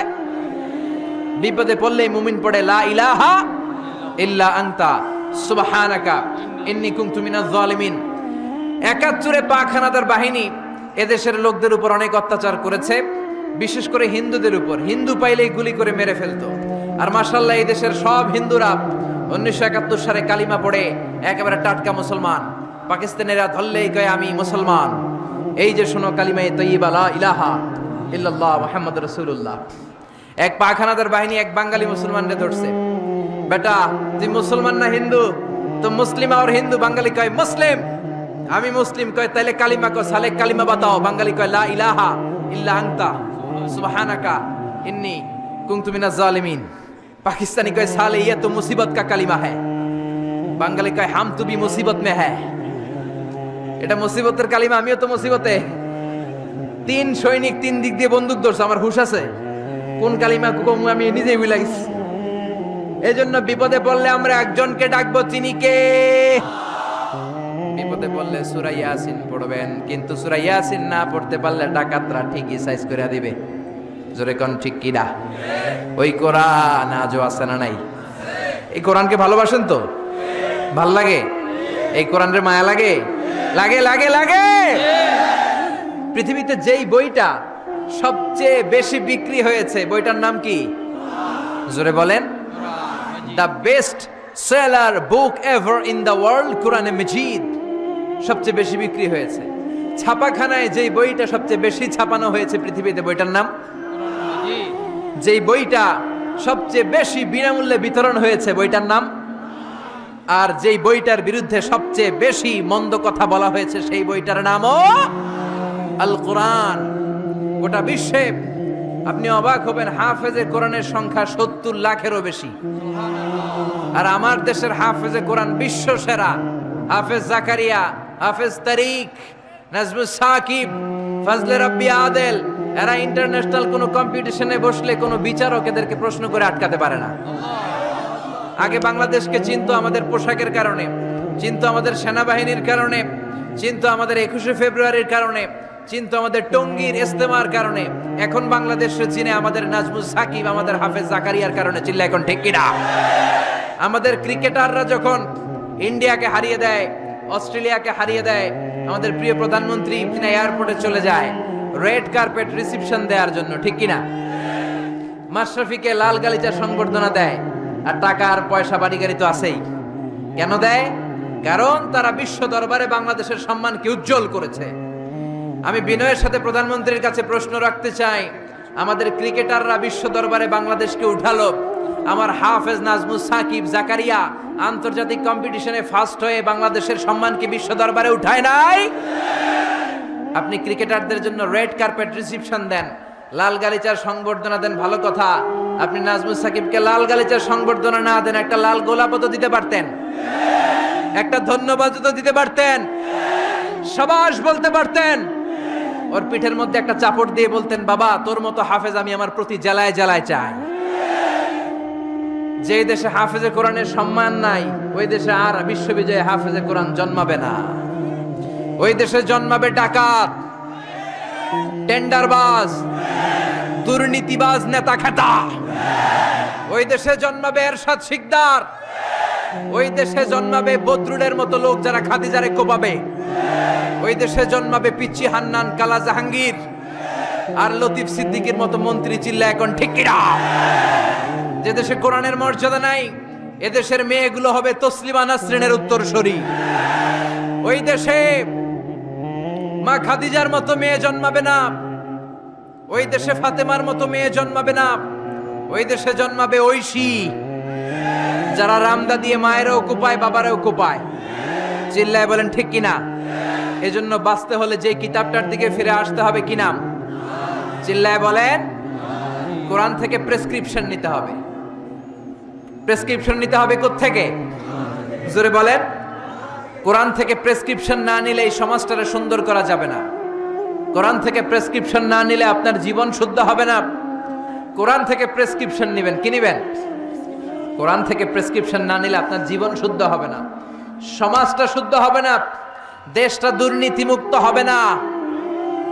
বিপদে পড়লেই মুমিন পড়ে লা ইলাহা ইল্লা আনতা সুবহানাকা ইন্নী কুনতু মিনাজ জালিমিন। ৭১ পাক হানাদার বাহিনী এদেশের লোকদের উপর অনেক অত্যাচার করেছে, বিশেষ করে হিন্দুদের উপর। হিন্দু পাইলেই গুলি করে মেরে ফেলতো। আর মাশাআল্লাহ এই দেশের সব হিন্দুরা ১৯৭১ সালে কালিমা পড়ে একেবারে টাটকা মুসলমান। পাকিস্তানিরা ধরলেই কয় আমি মুসলমান। এই যে শোনো কালিমা তাইয়্যিবা লা ইলাহা ইল্লাল্লাহ মুহাম্মাদুর রাসূলুল্লাহ। এক পাক হানাদার বাহিনী এক বাঙালি মুসলমানকে ধরছে। বেটা তুই মুসলমান না হিন্দু? তো মুসলিম আর হিন্দু। বাঙালি কয় মুসলিম। আমি মুসলিম। কয় তাইলে কালিমা কয়, সালে কালিমা বাতাও। বাঙালি কয় লা ইলাহা ইল্লা আনতা সুবহানাকা ইন্নী কুনতু মিনাজ জালিমিন। পাকিস্তানি কয় সালে ইয়ে তো মুসিবত কা কালিমা হ্যায়। বাঙালি কয় হাম তু ভি মুসিবত মে হ্যায়। এটা মুসিবতের কালিমা, আমিও তো মুসিবতে। ৩ সৈনিক ৩ দিক দিয়ে বন্দুক ধরছে। আমার হুশ আছে কোন কালিমা কমু আমি নিজেই ভুলে গেছি। এজন্য বিপদে পড়লে আমরা একজনকে ডাকবো, তিনি কে? বিপদে পড়লে সূরা ইয়াসিন পড়বেন। কিন্তু সূরা ইয়াসিন না পড়তে পারলে ডাকাতরা ঠিকই সাইজ করে দিবে। জোরে কোন ঠিক কি না? ওই কোরআন আজও আছে না নাই? এই কোরআনকে ভালোবাসেন তো? ভাল লাগে? এই কোরআনের মায়া লাগে? লাগে লাগে লাগে। পৃথিবীতে যেই বইটা সবচেয়ে বেশি বিক্রি হয়েছে বইটার নাম কি? জোরে বলেন। The best seller book ever in the world, কোরআনে মাজিদ সবচেয়ে বেশি বিক্রি হয়েছে। ছাপাখানায় যেই বইটা সবচেয়ে বেশি ছাপানো হয়েছে পৃথিবীতে, বইটার নাম? যেই বইটা সবচেয়ে বেশি বিনামূল্যে বিতরণ হয়েছে, বইটার নাম? আর যেই বইটার বিরুদ্ধে সবচেয়ে বেশি মন্দ কথা বলা হয়েছে, সেই বইটার নামও আল কোরআন। গোটা বিশ্বে আপনি অবাক হবেন, হাফেজে কোরআনের সংখ্যা ৭০ লাখেরও বেশি। আর আমার দেশের হাফেজে কোরআন বিশ্ব সেরা। হাফেজ জাকারিয়া, হাফেজ তারিক, নাজমুস সাকিব, ফজলে রাব্বি আদেল, এরা ইন্টারন্যাশনাল কোনো কম্পিটিশনে বসলে কোনো বিচারক এদেরকে প্রশ্ন করে আটকাতে পারে না। আগে বাংলাদেশকে চিনতো আমাদের পোশাকের কারণে, চিনতো আমাদের সেনাবাহিনীর কারণে, চিনতো আমাদের ২১শে ফেব্রুয়ারির কারণে, চিনতো আমাদের টঙ্গীর ইস্তেমার কারণে। এখন বাংলাদেশে চিনে আমাদের নাজমুস সাকিব, আমাদের হাফেজ জাকারিয়ার কারণে। চিল্লা এখন ঠিক কিনা? আমাদের ক্রিকেটাররা যখন ইন্ডিয়াকে হারিয়ে দেয়, অস্ট্রেলিয়াকে হারিয়ে দেয়, আমাদের প্রিয় প্রধানমন্ত্রী এয়ারপোর্টে চলে যায় রেড কার্পেট রিসিপশন দেওয়ার জন্য, ঠিক কিনা? মাশরাফিকে লাল গালিচার সংবর্ধনা দেয়। আর টাকা আর পয়সা বাড়ি গাড়ি তো আছেই। কেন দেয়? কারণ তারা বিশ্ব দরবারে বাংলাদেশের সম্মানকে উজ্জ্বল করেছে। আমি বিনয়ের সাথে প্রধানমন্ত্রীর কাছে প্রশ্ন রাখতে চাই, আমাদের ক্রিকেটাররা বিশ্ব দরবারে বাংলাদেশকে উঠালো, আমার হাফেজ নাজমুস সাকিব জাকারিয়া আন্তর্জাতিক কম্পিটিশনে ফার্স্ট হয়ে বাংলাদেশের সম্মানকে বিশ্ব দরবারে উঠায় নাই? আপনি ক্রিকেটারদের জন্য রেড কার্পেট রিসিপশন দেন, লাল গালিচার সংবর্ধনা দেন, ভালো কথা। আপনি নাজমুস সাকিবকে লাল গালিচার সংবর্ধনা না দেন, একটা লাল গোলাপও তো দিতে পারতেন, একটা ধন্যবাদ তো দিতে পারতেন, সাবাস বলতে পারতেন। ওর পিঠের মধ্যে একটা চাপড় দিয়ে বলতেন, বাবা তোর মতো হাফেজ আমি আমার প্রতি জেলায় জেলায় চাই। যে দেশে হাফেজে কোরআনের সম্মান নাই, ওই দেশে আর বিশ্ববিজয়ে হাফেজে কোরআন জন্মাবে না। ওই দেশে জন্মাবে ডাকাত, টেন্ডারবাজ, দুর্নীতিবাজ, নেতা খেতা। ওই দেশে জন্মাবে এরশাদ শিকদার। ওই দেশে জন্মাবে বদরুলের মতো লোক যারা খাদিজারে কোপাবে। ওই দেশে জন্মাবে পিচ্চি হান্নান, কালা জাহাঙ্গীর আর লতিফ সিদ্দিকীর মতো মন্ত্রী। চিল্লা এখন ঠিক কিনা? যে দেশে কোরআনের মর্যাদা নাই, এদেশের মেয়েগুলো হবে তসলিমা নাসরিনের উত্তরসূরি। ওই দেশে মা খাদিজার মতো মেয়ে জন্মাবে না। ওই দেশে ফাতেমার মতো মেয়ে জন্মাবে না। ওই দেশে জন্মাবে ঐশী, যারা রামদা দিয়ে মায়েরও কোপায়, বাবারও কোপায়। চিল্লায় বলেন ঠিক কিনা? এজন্য বাঁচতে হলে যে কিতাবটার দিকে ফিরে আসতে হবে, কি নাম? চিল্লায় বলেন। কোরআন থেকে প্রেসক্রিপশন নিতে হবে। প্রেসক্রিপশন নিতে হবে কোত্থেকে? জোরে বলেন। কোরআন থেকে প্রেসক্রিপশন না নিলে এই সমাজটারে সুন্দর করা যাবে না। কোরআন থেকে প্রেসক্রিপশন না নিলে আপনার জীবন শুদ্ধ হবে না। কোরআন থেকে প্রেসক্রিপশন নেবেন, কি নেবেন? কোরআন থেকে প্রেসক্রিপশন না নিলে আপনার জীবন শুদ্ধ হবে না, সমাজটা শুদ্ধ হবে না, দেশটা দুর্নীতিমুক্ত হবে না।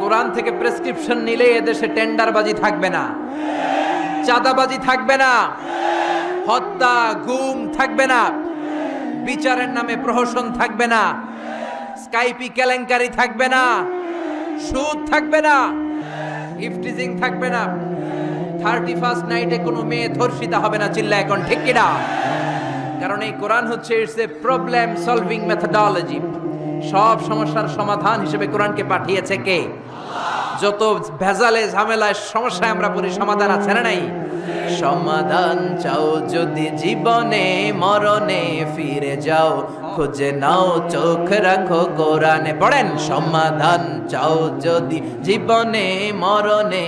কোরআন থেকে প্রেসক্রিপশন নিলে এদেশে টেন্ডারবাজি থাকবে না, চাঁদাবাজি থাকবে না, হত্যা গুম থাকবে না, বিচারের নামে প্রহসন থাকবে না, স্কাইপি কেলেঙ্কারি থাকবে না, সুদ থাকবে না, ইফটিজিং থাকবে না, 31st নাইটে কোনো মেয়ে ধর্ষিতা হবে না। চিল্লা এখন ঠিক কিনা? কারণ এই কোরআন হচ্ছে it's a problem solving methodology. সব সমস্যার সমাধান হিসেবে কোরআনকে পাঠিয়েছে কে? যত ভেজালে ঝামেলায় সমস্যায় আমরা পড়ি, সমাধান আছে না নাই? সমাধান চাও যদি জীবনে মরণে ফিরে যাও, খুঁজে নাও চোখ রাখো কোরআনে। পড়েন, সমাধান চাও যদি জীবনে মরণে।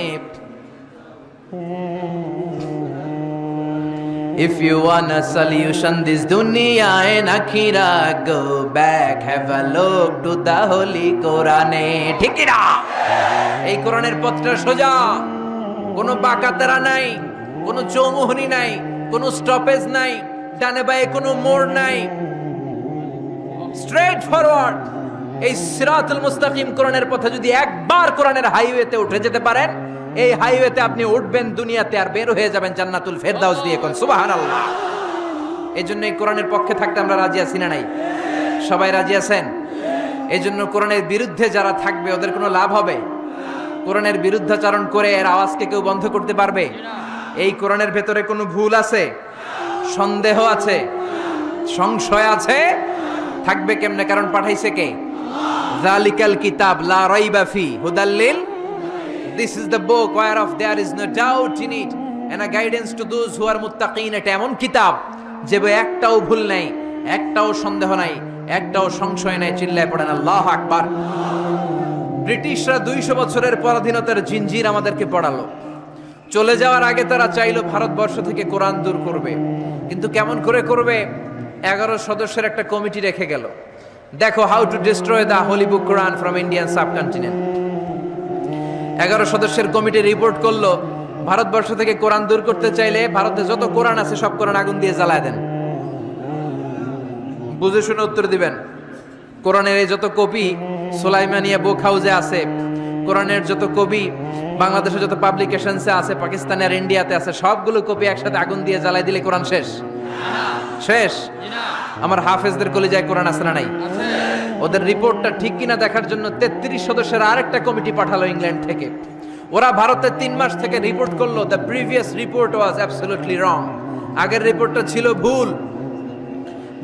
If you want a solution this dunya and akhirah, go back, have a look to the holy Quran. ঠিক না? এই কোরআনের পথটা সোজা, কোনো বাঁকাতেরা নাই, কোনো চৌমুহনী নাই, কোনো স্টপেজ নাই, ডানে বাঁয়ে কোনো মোড় নাই, স্ট্রেট ফরওয়ার্ড। এই সিরাতুল মুস্তাকিম কোরআনের পথে যদি একবার কোরআনের হাইওয়েতে উঠে যেতে পারেন, এই হাইওয়েতে আপনি উঠবেন দুনিয়াতে আর বের হয়ে যাবেন জান্নাতুল ফেরদাউস দিয়ে। কোন সুবহানাল্লাহ। এই জন্য এই কোরআনের পক্ষে থাকতে আমরা রাজি আছি না নাই? সবাই রাজি আছেন? এই জন্য কোরআনের বিরুদ্ধে যারা থাকবে ওদের কোনো লাভ হবে? কোরআনের বিরুদ্ধাচরণ করে এর আওয়াজকে কেউ বন্ধ করতে পারবে? এই কোরআনের ভেতরে কোনো ভুল আছে, সন্দেহ আছে, সংশয় আছে? থাকবে কেমনে? কারণ পাঠাইছে কে? যালিকাল কিতাব লা রাইবা ফি হুদাল লিল। This is the book whereof there is no doubt in it and a guidance to those who are muttaqin. এটা এমন কিতাব যে একটাও ভুল নাই, একটাও সন্দেহ নাই, একটাও সংশয় নাই। চিল্লায় পড়েন আল্লাহু আকবার। ব্রিটিশরা 200 বছরের পরাধীনতার জিঞ্জির আমাদেরকে পড়ালো। চলে যাওয়ার আগে তারা চাইলো ভারতবর্ষ থেকে কোরআন দূর করবে, কিন্তু কেমন করে করবে? 11 সদস্যের একটা কমিটি রেখে গেল। দেখো, how to destroy the holy book Quran from Indian subcontinent. 11 সদস্যের কমিটি রিপোর্ট করলো, ভারতবর্ষ থেকে কোরআন দূর করতে চাইলে ভারতে যত কোরআন আছে সব কোরআন আগুন দিয়ে জ্বালায় দেন। বুঝে শুনে উত্তর দিবেন। কোরআনের এই যত কপি সুলাইমানিয়া বুক হাউসে আছে, কোরআনের যত কপি বাংলাদেশে যত পাবলিকেশনসে আছে, পাকিস্তানে আর ইন্ডিয়াতে আছে, সবগুলো কপি একসাথে আগুন দিয়ে জ্বালাই দিলে কোরআন শেষ? শেষ? আমার হাফেজদের কলিজায় কোরআন আছে না নাই? ওদের রিপোর্টটা ঠিক কিনা দেখার জন্য 33 সদস্যের আরেকটা কমিটি পাঠালো ইংল্যান্ড থেকে। ওরা ভারতে 3 মাস থেকে রিপোর্ট করলো, the previous report was absolutely রং। আগের রিপোর্টটা ছিল ভুল।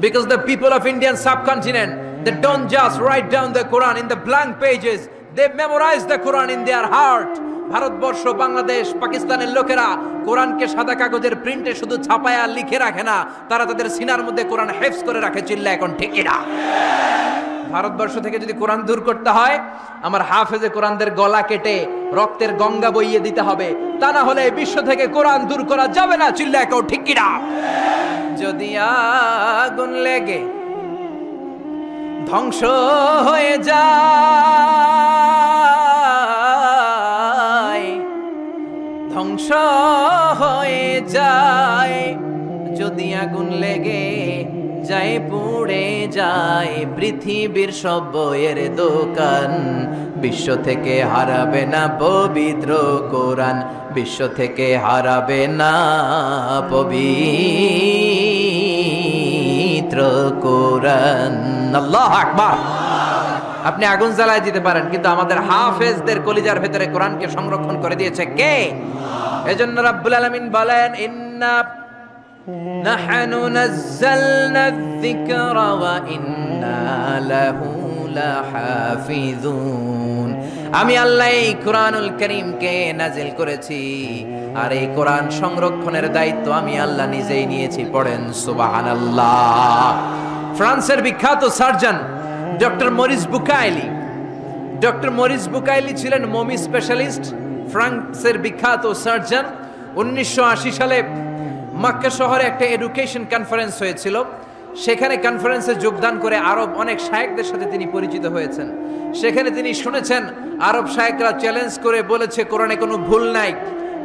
Because the people of Indian subcontinent, they don't just write down the Quran in the blank pages, they memorize the Quran in their heart. Bharatvarsha, Bangladesh, পাকিস্তানের লোকেরা কোরআনকে সাদা কাগজের প্রিন্টে শুধু ছাপায়া লিখে রাখে না, তারা তাদের সিনার মধ্যে কোরআন হেফজ করে রাখে। চিল্লা এখন ঠিক কিনা? ভারতবর্ষ থেকে যদি কোরআন দূর করতে হয়, আমার হাফেজে কোরআনদের গলা কেটে রক্তের গঙ্গা বইয়ে দিতে হবে, তা না হলে বিশ্ব থেকে কোরআন দূর করা যাবে না। চিল্লা এখন ঠিক কিনা? যদি আগুন লেগে ধ্বংস হয়ে যায়, ধ্বংস হয়ে যায়, যদি আগুন লেগে যায়, পুড়ে যায় পৃথিবীর সব বইয়ের দোকান। বিশ্ব থেকে হারাবে না পবিত্র কোরআন, বিশ্ব থেকে হারাবে না পবিত্র কোরআন। আল্লাহু আকবার। আপনি আগুন জ্বালায় দিতে পারেন, কিন্তু আমাদের হাফেজদের কলিজার ভেতরে কোরআনকে সংরক্ষণ করে দিয়েছে কে? এজন্য রাব্বুল আলামিন বলেন, ইন্না নাহনু নাযালনা যিকরা ওয়া ইন্না লাহু লাহাফিজুন। আমি আল্লাহ এই কোরআনুল কারীমকে নাজিল করেছি, আর এই কোরআন সংরক্ষণের দায়িত্ব আমি আল্লাহ নিজেই নিয়েছি। পড়েন সুবহানাল্লাহ। ফ্রান্সের বিখ্যাত surgeon doctor Morris Bucaille, doctor Morris Bucaille ছিলেন মমি স্পেশালিস্ট, ফ্রান্সের বিখ্যাত সার্জন। 1980 সালে মক্কা শহরে একটা এডুকেশন কনফারেন্স হয়েছিল। সেখানে কনফারেন্সে যোগদান করে আরব অনেক শায়েখদের সাথে তিনি পরিচিত হয়েছেন। সেখানে তিনি শুনেছেন আরব শায়েখরা চ্যালেঞ্জ করে বলেছে কোরআনে কোনো ভুল নাই।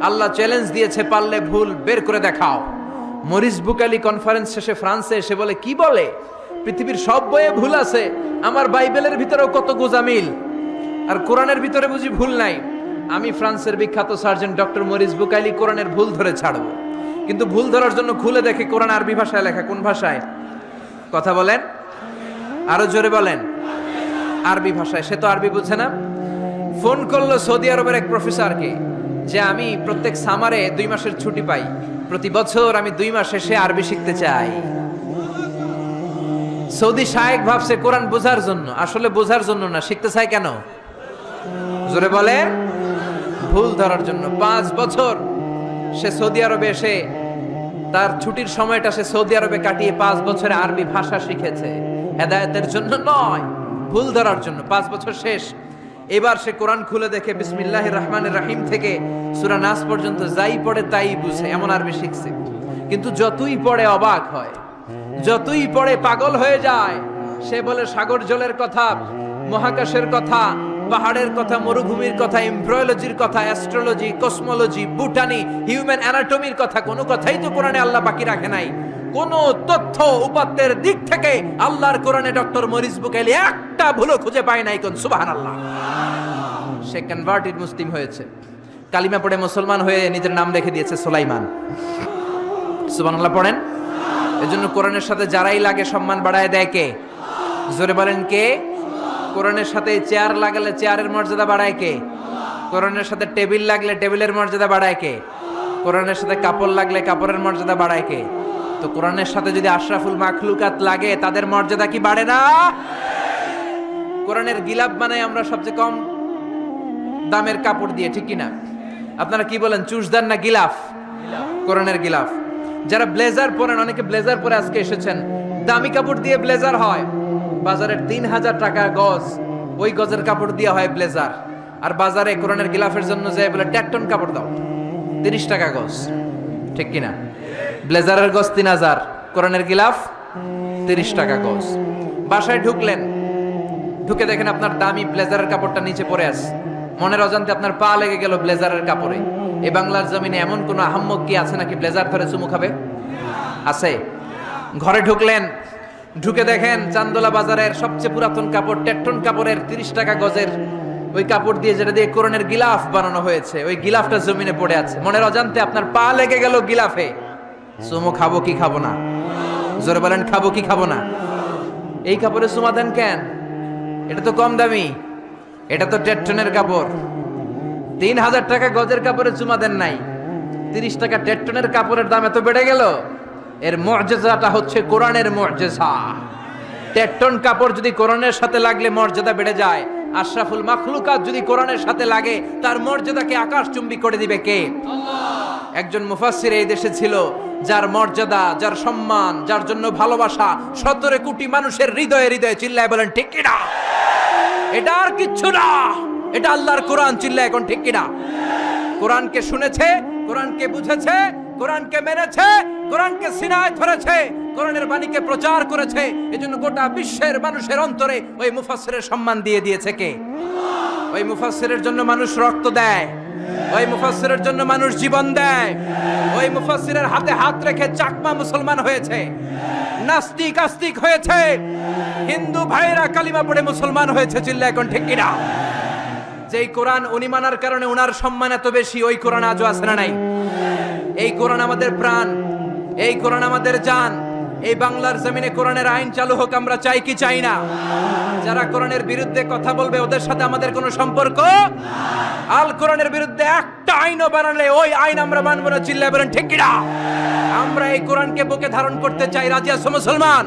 আল্লাহ চ্যালেঞ্জ দিয়েছে, পারলে ভুল বের করে দেখাও। মরিস বুকাইলি কনফারেন্স শেষে ফ্রান্সে এসে বলে, কি বলে? পৃথিবীর সব বইয়ে ভুল আছে, আমার বাইবেলের ভিতরেও কত গোজামিল, আর কোরআনের ভিতরে বুঝি ভুল নাই? আমি ফ্রান্সের বিখ্যাত সার্জন ডক্টর মরিস বুকাইলি কোরআনের ভুল ধরে ছাড়বো। কিন্তু ভুল ধরার জন্য খুলে দেখে কোরআন আরবি ভাষায় লেখা। কোন ভাষায়? কথা বলেন, আরো জোরে বলেন। আরবি ভাষায়। সে তো আরবি বুঝে না। ফোন করলো সৌদি আরবের এক প্রফেসরকে, যে আমি প্রত্যেক সামারে 2 মাসের ছুটি পাই, প্রতি বছর আমি 2 মাস এসে আরবি শিখতে চাই। সৌদি শায়েখ ভাবছে কোরআন বোঝার জন্য, আসলে বোঝার জন্য না। শিখতে চায় কেন? জোরে বলে। ভুল ধরার জন্য। 5 বছর সে সৌদি আরবে এসে তার ছুটির সময়টা সে সৌদি আরবে কাটিয়ে 5 বছরে আরবি ভাষা শিখেছে। হেদায়েতের জন্য নয়, ভুল ধরার জন্য। 5 বছর শেষ। এবার সে কোরআন খুলে দেখে বিসমিল্লাহির রহমানির রহিম থেকে সূরা নাস পর্যন্ত যাই পড়ে তাই বুঝে, এমন আরবি শিখছে। কিন্তু যতই পড়ে অবাক হয়, যতই পড়ে পাগল হয়ে যায়। সে বলে সাগর জলের কথা, মহাকাশের কথা, পাহাড়ের কথা, মরুভূমির কথা, এমব্রয়োলজির কথা, অ্যাস্ট্রোলজি, কসমোলজি, বুটানি, হিউম্যান অ্যানাটমির কথা, কোনো কথাই তো কোরআনে আল্লাহ বাকি রাখে নাই। কোন তথ্য উপাত্তের দিক থেকে আল্লাহর কোরআনে ডক্টর মরিস বুকাইলি একটা ভুলও খুঁজে পায় নাই। কোন সুবহানাল্লাহ। সে কনভার্টেড মুসলিম হয়েছে, কালিমা পড়ে মুসলমান হয়ে নিজের নাম রেখে দিয়েছে সুলাইমান। সুবহানাল্লাহ পড়েন। এজন্য কোরআনের সাথে যারাই লাগে সম্মান বাড়ায় দেয় কে? জোরে বলেন কে? কোরআনের সাথে চেয়ার লাগালে চেয়ারের মর্যাদা বাড়ায় কে? কোরআনের সাথে টেবিল লাগলে টেবিলের মর্যাদা বাড়ায় কে? কোরআনের সাথে কাপড় লাগলে কাপড়ের মর্যাদা বাড়ায় কে? তো কোরআনের সাথে যদি আশরাফুল মাখলুকাত লাগে, তাদের মর্যাদা কি বাড়ে না? কোরআনের গিলাফ বানাই আমরা সবচেয়ে কম দামের কাপড় দিয়ে, ঠিক কিনা? আপনারা কি বলেন, চুষদার না গিলাফ? কোরআনের গিলাফ। যারা ব্লেজার পরেন, অনেকে ব্লেজার পরে আজকে এসেছেন, দামি কাপড় দিয়ে ব্লেজার হয় বাজারের 3000 টাকা গজ, ওই গজের কাপড় দিয়ে হয় ব্লেজার। আর বাজারে কোরআনের গিলাফের জন্য যায় বলে 1 টন কাপড় দাও, 30 টাকা গজ, ঠিক কিনা? ব্লেজারের গজ 3000, কোরআনের গিলাফ 30 টাকা গজ। বাসায় ঢুকলেন, ঢুকে দেখেন আপনার দামি ব্লেজারের কাপড়টা নিচে পড়ে আছে, মনের অজান্তে আপনার পা লেগে গেল ব্লেজারের কাপড়ে। এই বাংলার জমিনে এমন কোন আহাম্মক কি আছে নাকি ব্লেজার ধরে চুমু খাবে? আছে? ঘরে ঢুকলেন, ঢুকে দেখেন চান্দোলা বাজারের সবচেয়ে পুরাতন কাপড়, 1 টন কাপড়ের 30 টাকা গজের ওই কাপড় দিয়ে, যেটা দিয়ে কোরআনের গিলাফ বানানো হয়েছে, ওই গিলাফটা জমিনে পড়ে আছে। মনের অজান্তে আপনার পা লেগে গেল গিলাফে। চুমু খাবো কি খাবো না? জোরে বলেন, খাবো কি খাবো না? এই কাপড়ে চুমা দেন কেন? এটা তো কম দামি, এটা তো 1 টনের কাপড়। 3000 টাকা গজের কাপড়ে চুমা দেন নাই, 30 টাকা 1 টনের কাপড়ের দাম এত বেড়ে গেল। এর মুআজিজাটা হচ্ছে কোরআনের মুআজিজা। 1 টন কাপড় যদি কোরআনের সাথে লাগলে মর্যাদা বেড়ে যায়, আশরাফুল মাখলুকাত যদি কোরআনের সাথে লাগে, তার মর্যাদাকে আকাশচুম্বী করে দিবে কে? আল্লাহ। একজন মুফাসসির এই দেশে ছিল, যার মর্যাদা, যার সম্মান, যার জন্য ভালোবাসা 17 কোটি মানুষের হৃদয়ে হৃদয়ে। চিল্লায় বলেন ঠিক কিনা? এটা আর কিচ্ছু না, এটা আল্লাহর কোরআন। চিল্লায় এখন ঠিক কিনা? কোরআনকে শুনেছে, কোরআনকে বুঝেছে, কোরআনকে মেনেছে, কোরআনকে সিনায় ধরেছে, কোরআনের বাণীকে প্রচার করেছে। এজন্য গোটা বিশ্বের মানুষের অন্তরে ওই মুফাসসিরের সম্মান দিয়ে দিয়েছে কে? ওই মুফাসসিরের জন্য মানুষ রক্ত দেয়, ওই মুফাসসিরের জন্য মানুষ জীবন দেয়, ওই মুফাসসিরের হাতে হাত রেখে চাকমা মুসলমান হয়েছে, নাস্তিক আস্তিক হয়েছে, হিন্দু ভাইরা কালিমা পড়ে মুসলমান হয়েছে। চিল্লা এখন ঠিক কিনা? যেই কোরআন উনি মানার কারণে উনার সম্মান এত বেশি, ওই কোরআন আজও আছে না নাই? এই কোরআন আমাদের প্রাণ, এই কোরআন আমাদের জান। এই বাংলার জমিনে কোরআনের আইন চালু হোক, আমরা চাই কি চাই না? যারা কোরআনের বিরুদ্ধে কথা বলবে ওদের সাথে আমাদের কোনো সম্পর্ক। আল কোরআনের বিরুদ্ধে একটা আইনও বানালে ওই আইন আমরা মানব না। চিল্লায় বলেন ঠিক কিনা? আমরা এই কোরআনকে বুকে ধারণ করতে চাই। রাজি আছো মুসলমান?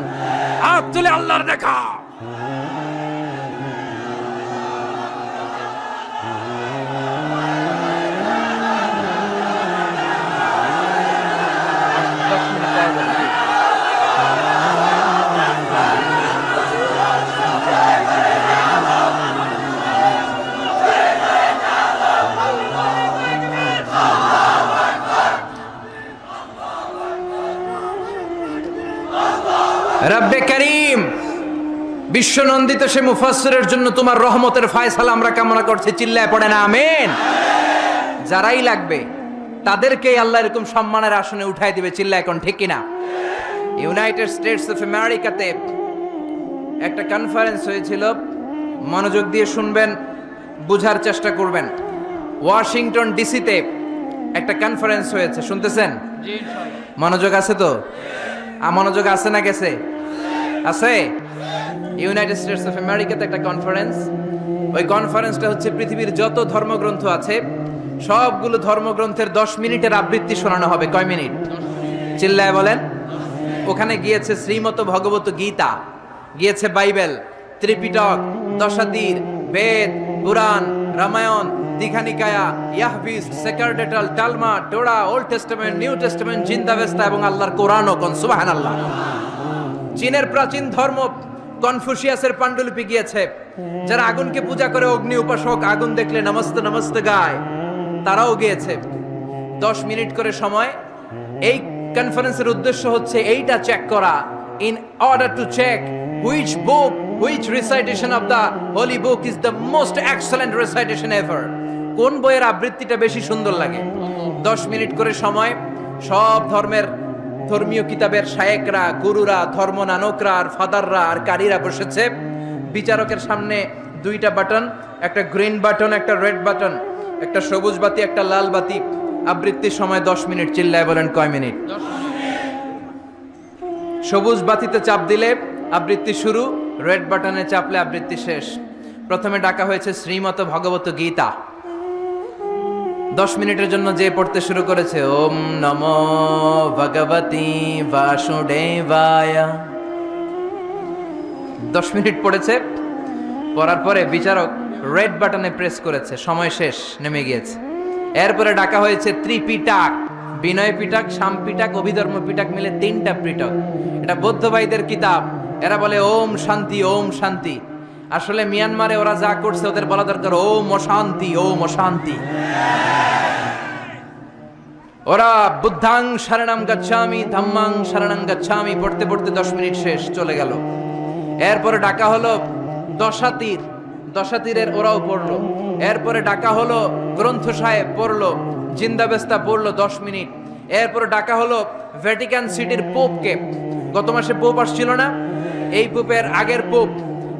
হাত তুলে আল্লাহর দেখা। রব্বে করিম, বিশ্বনন্দিত সে মুফাসসিরের জন্য তোমার রহমতের ফয়সালা আমরা কামনা করছি। চিল্লায় পড়ে না আমিন? যারাই লাগবে তাদেরকেই আল্লাহ এরকম সম্মানের আসনে উঠাই দিবে। চিল্লায় এখন ঠিক কিনা? ইউনাইটেড স্টেটস অফ আমেরিকাতে একটা কনফারেন্স হয়েছিল, মনোযোগ দিয়ে শুনবেন, বুঝার চেষ্টা করবেন। ওয়াশিংটন ডিসিতে একটা কনফারেন্স হয়েছে, শুনতেছেন? মনোযোগ আছে তো? মনোযোগ আছে না গেছে? আছে। ইউনাইটেড স্টেটস অফ আমেরিকাতে একটা কনফারেন্স। ওই কনফারেন্সটা হচ্ছে পৃথিবীর যত ধর্মগ্রন্থ আছে সবগুলো ধর্মগ্রন্থের 10 মিনিটের আবৃত্তি শোনানো হবে। কয় মিনিট? চিল্লায় বলেন। ওখানে গিয়েছে শ্রীমত ভগবত গীতা, গিয়েছে বাইবেল, ত্রিপিটক, দশাতীর, বেদ, পুরাণ, রামায়ণ, দীঘানিকায়া, ইয়াহবিস, সেকারডেটাল, Talmud, Torah, Old Testament, New Testament, Zend Avesta এবং আল্লাহর কোরআনও। কোন সুবহানাল্লাহ। চীনের প্রাচীন ধর্ম কনফুসিয়াসের পাণ্ডুলিপি গিয়েছে। যারা আগুনকে পূজা করে, অগ্নি উপাসক, আগুন দেখলে নমস্তে নমস্তে গায়, তারাও গিয়েছে। 10 মিনিট করে সময়। এই কনফারেন্সের উদ্দেশ্য হচ্ছে এইটা চেক করা, in order to check which book, which recitation of the holy book is the most excellent recitation ever. কোন বইয়ের আবৃত্তিটা বেশি সুন্দর লাগে। 10 মিনিট করে সময়। সব ধর্মের ধর্মীয় কিতাবের শায়েকরা, গুরুরা, ধর্ম নানকরা আর ফাদাররা আর কারীরা বসেছে। বিচারকের সামনে 2টা বাটন, একটা গ্রিন বাটন, একটা রেড বাটন, একটা সবুজ বাতি, একটা লাল বাতি। আবৃত্তির সময় 10 মিনিট। চিল্লায় বলেন কয় মিনিট? সবুজ বাতিতে চাপ দিলে আবৃত্তি শুরু, রেড বাটনে চাপলে আবৃত্তি শেষ। প্রথমে ডাকা হয়েছে শ্রীমত ভগবত গীতা। 10 মিনিটের জন্য যে পড়তে শুরু করেছে, ওম নমো ভগবতী বাসুদেবায়। 10 মিনিট পড়েছে। পড়ার পরে বিচারক রেড বাটনে প্রেস করেছে, সময় শেষ, নেমে গিয়েছে। এরপরে ডাকা হয়েছে ত্রিপিটক, বিনয় পিটক, শাম পিটক, অভিধর্ম পিটক মিলে 3টা পিটক। এটা বৌদ্ধ ভাইদের কিতাব। এরা বলে ওম শান্তি, ওম শান্তি। আসলে মিয়ানমারে ওরা যা করছে ওদের বলা দরকার ওম অশান্তি, ওম অশান্তি। ওরা বুদ্ধাং শরণং গচ্ছামি, ধাম্মাং শরণং গচ্ছামি পড়তে পড়তে 10 মিনিট শেষ, চলে গেল। এরপরে ডাকা হলো দশাতীর, দশাতীরের ওরাও পড়লো। এরপরে ডাকা হলো গ্রন্থ সাহেব, পড়লো। জিন্দাবেস্তা পড়লো 10 মিনিট। এরপরে ডাকা হলো ভ্যাটিকান সিটির পোপকে। গত মাসে পোপ আসছিল না? এই পোপের আগের পোপ,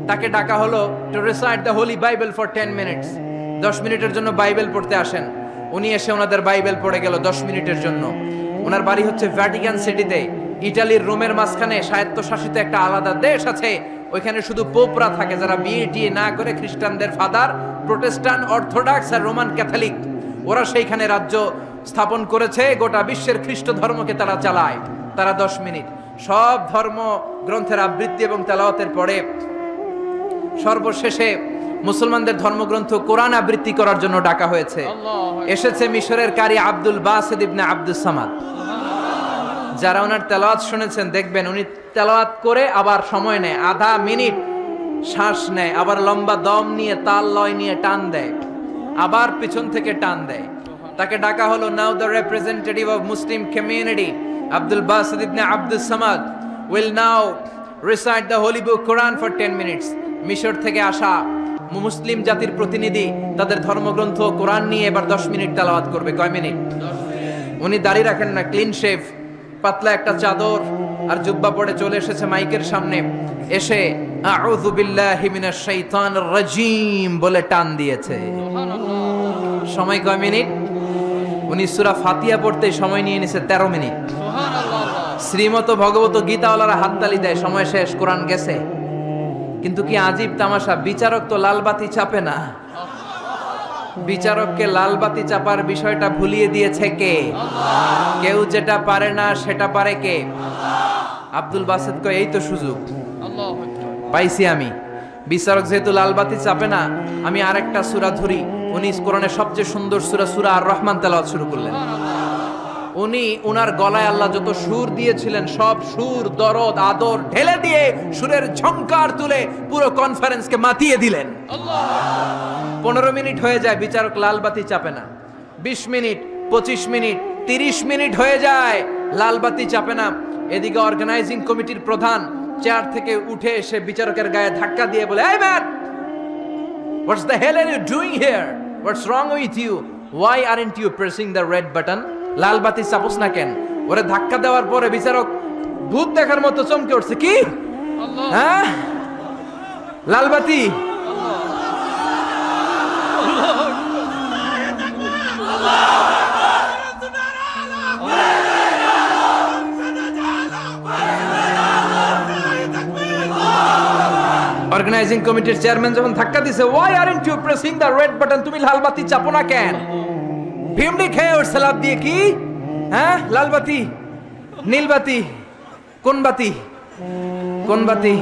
তাকে ডাকা হলো to recite the Holi Bible for 10 minutes. 10 মিনিটের জন্য বাইবেল পড়তে আসেন। উনি এসে ওনাদের বাইবেল পড়ে গেল 10 মিনিটের জন্য। ওনার বাড়ি হচ্ছে ভ্যাটিকান সিটিতে, ইটালির রোমের মাঝখানে স্বায়ত্তশাসিত একটা আলাদা দেশ আছে। ওইখানে শুধু পোপরা থাকে, যারা বিয়ে টিয়ে না করে, খ্রিস্টানদের ফাদার, প্রোটেস্টান্ট, অর্থোডক্স আর রোমান ক্যাথলিক, ওরা সেইখানে রাজ্য স্থাপন করেছে। গোটা বিশ্বের খ্রিস্ট ধর্মকে তারা চালায়। তারা 10 মিনিট সব ধর্ম গ্রন্থের আবৃত্তি এবং তেলাওয়াতের পরে সর্বশেষে মুসলমানদের ধর্মগ্রন্থ কোরআন আবৃত্তি করার জন্য ডাকা হয়েছে। এসেছে মিশরের কারি Abdul Basit ibn Abdus Samad. যারা ওনার তেলাওয়াত শুনেছেন দেখবেন উনি তেলাওয়াত করে আবার সময় নেয়, আধা মিনিট শ্বাস নেয়, আবার লম্বা দম নিয়ে তাল লয় নিয়ে টান দেয়, আবার পিছন থেকে টান দেয়। তাকে ডাকা হলো now the representative of Muslim community Abdul Basit ibn Abdus Samad will now recite the holy book Quran for 10 minutes. মিশর থেকে আসা মুসলিম জাতির প্রতিনিধি তাদের ধর্মগ্রন্থ কোরআন নিয়ে এবার 10 মিনিট তেলাওয়াত করবে। কয় মিনিট? উনি দাড়ি রাখেন না, ক্লিন শেভ, পাতলা একটা চাদর আর জুব্বা পরে চলে এসেছে মাইকের সামনে, এসে আউযু বিল্লাহি মিনাশ শাইতানির রাজিম বলে টান দিয়েছে। সময় কয় মিনিট? উনি সূরা ফাতিহা পড়তে সময় নিয়ে নিছে 13 মিনিট। শ্রীমত ভগবত গীতাওয়ালারা হাততালি দেয়, সময় শেষ, কোরআন গেছে। কিন্তু কি আজীব তামাশা, বিচারক তো লাল বাতি চাপে না। বিচারককে লাল বাতি চাপার বিষয়টা ভুলিয়ে দিয়েছে কে? কেউ যেটা পারে না সেটা পারে কে? আব্দুল বাসেত কয় এই তো সুযোগ পাইছি আমি। বিচারক যেহেতু লাল বাতি চাপে না, আমি আরেকটা সূরা ধরি। উনি কোরআনের সবচেয়ে সুন্দর সূরা আর রহমান তেলাওয়াত শুরু করলেন। উনি উনার গলায় আল্লাহ যত সুর দিয়েছিলেন সব সুর, দরদ, আদর ঢেলে দিয়ে সুরের ঝংকার তুলে পুরো কনফারেন্সকে মাতিয়ে দিলেন। 15 মিনিট হয়ে যায়, বিচারক লাল বাতি চাপে না। 20 মিনিট, 25 মিনিট, 30 মিনিট হয়ে যায়, লাল বাতি চাপে না। এদিকে অর্গানাইজিং কমিটির প্রধান চেয়ার থেকে উঠে এসে বিচারকের গায়ে ধাক্কা দিয়ে বলে, এই man, what's the hell are you doing here? What's wrong with you? Why aren't you pressing the red button? লাল বাতি চাপোস না কেন? ওরে ধাক্কা দেওয়ার পরে বিচারক ভূত দেখার মতো চমকে উঠছে, কি হ্যাঁ লাল বাতি? অর্গানাইজিং কমিটির চেয়ারম্যান যখন ধাক্কা দিছে, why aren't you pressing the red button? তুমি লাল বাতি চাপো না কেন? ভিমডি খেয়ে উঠছে লাভ দিয়ে, কি হ্যাঁ লাল বাতি, নীল বাতি, কোন বাতি? কোন বাতি?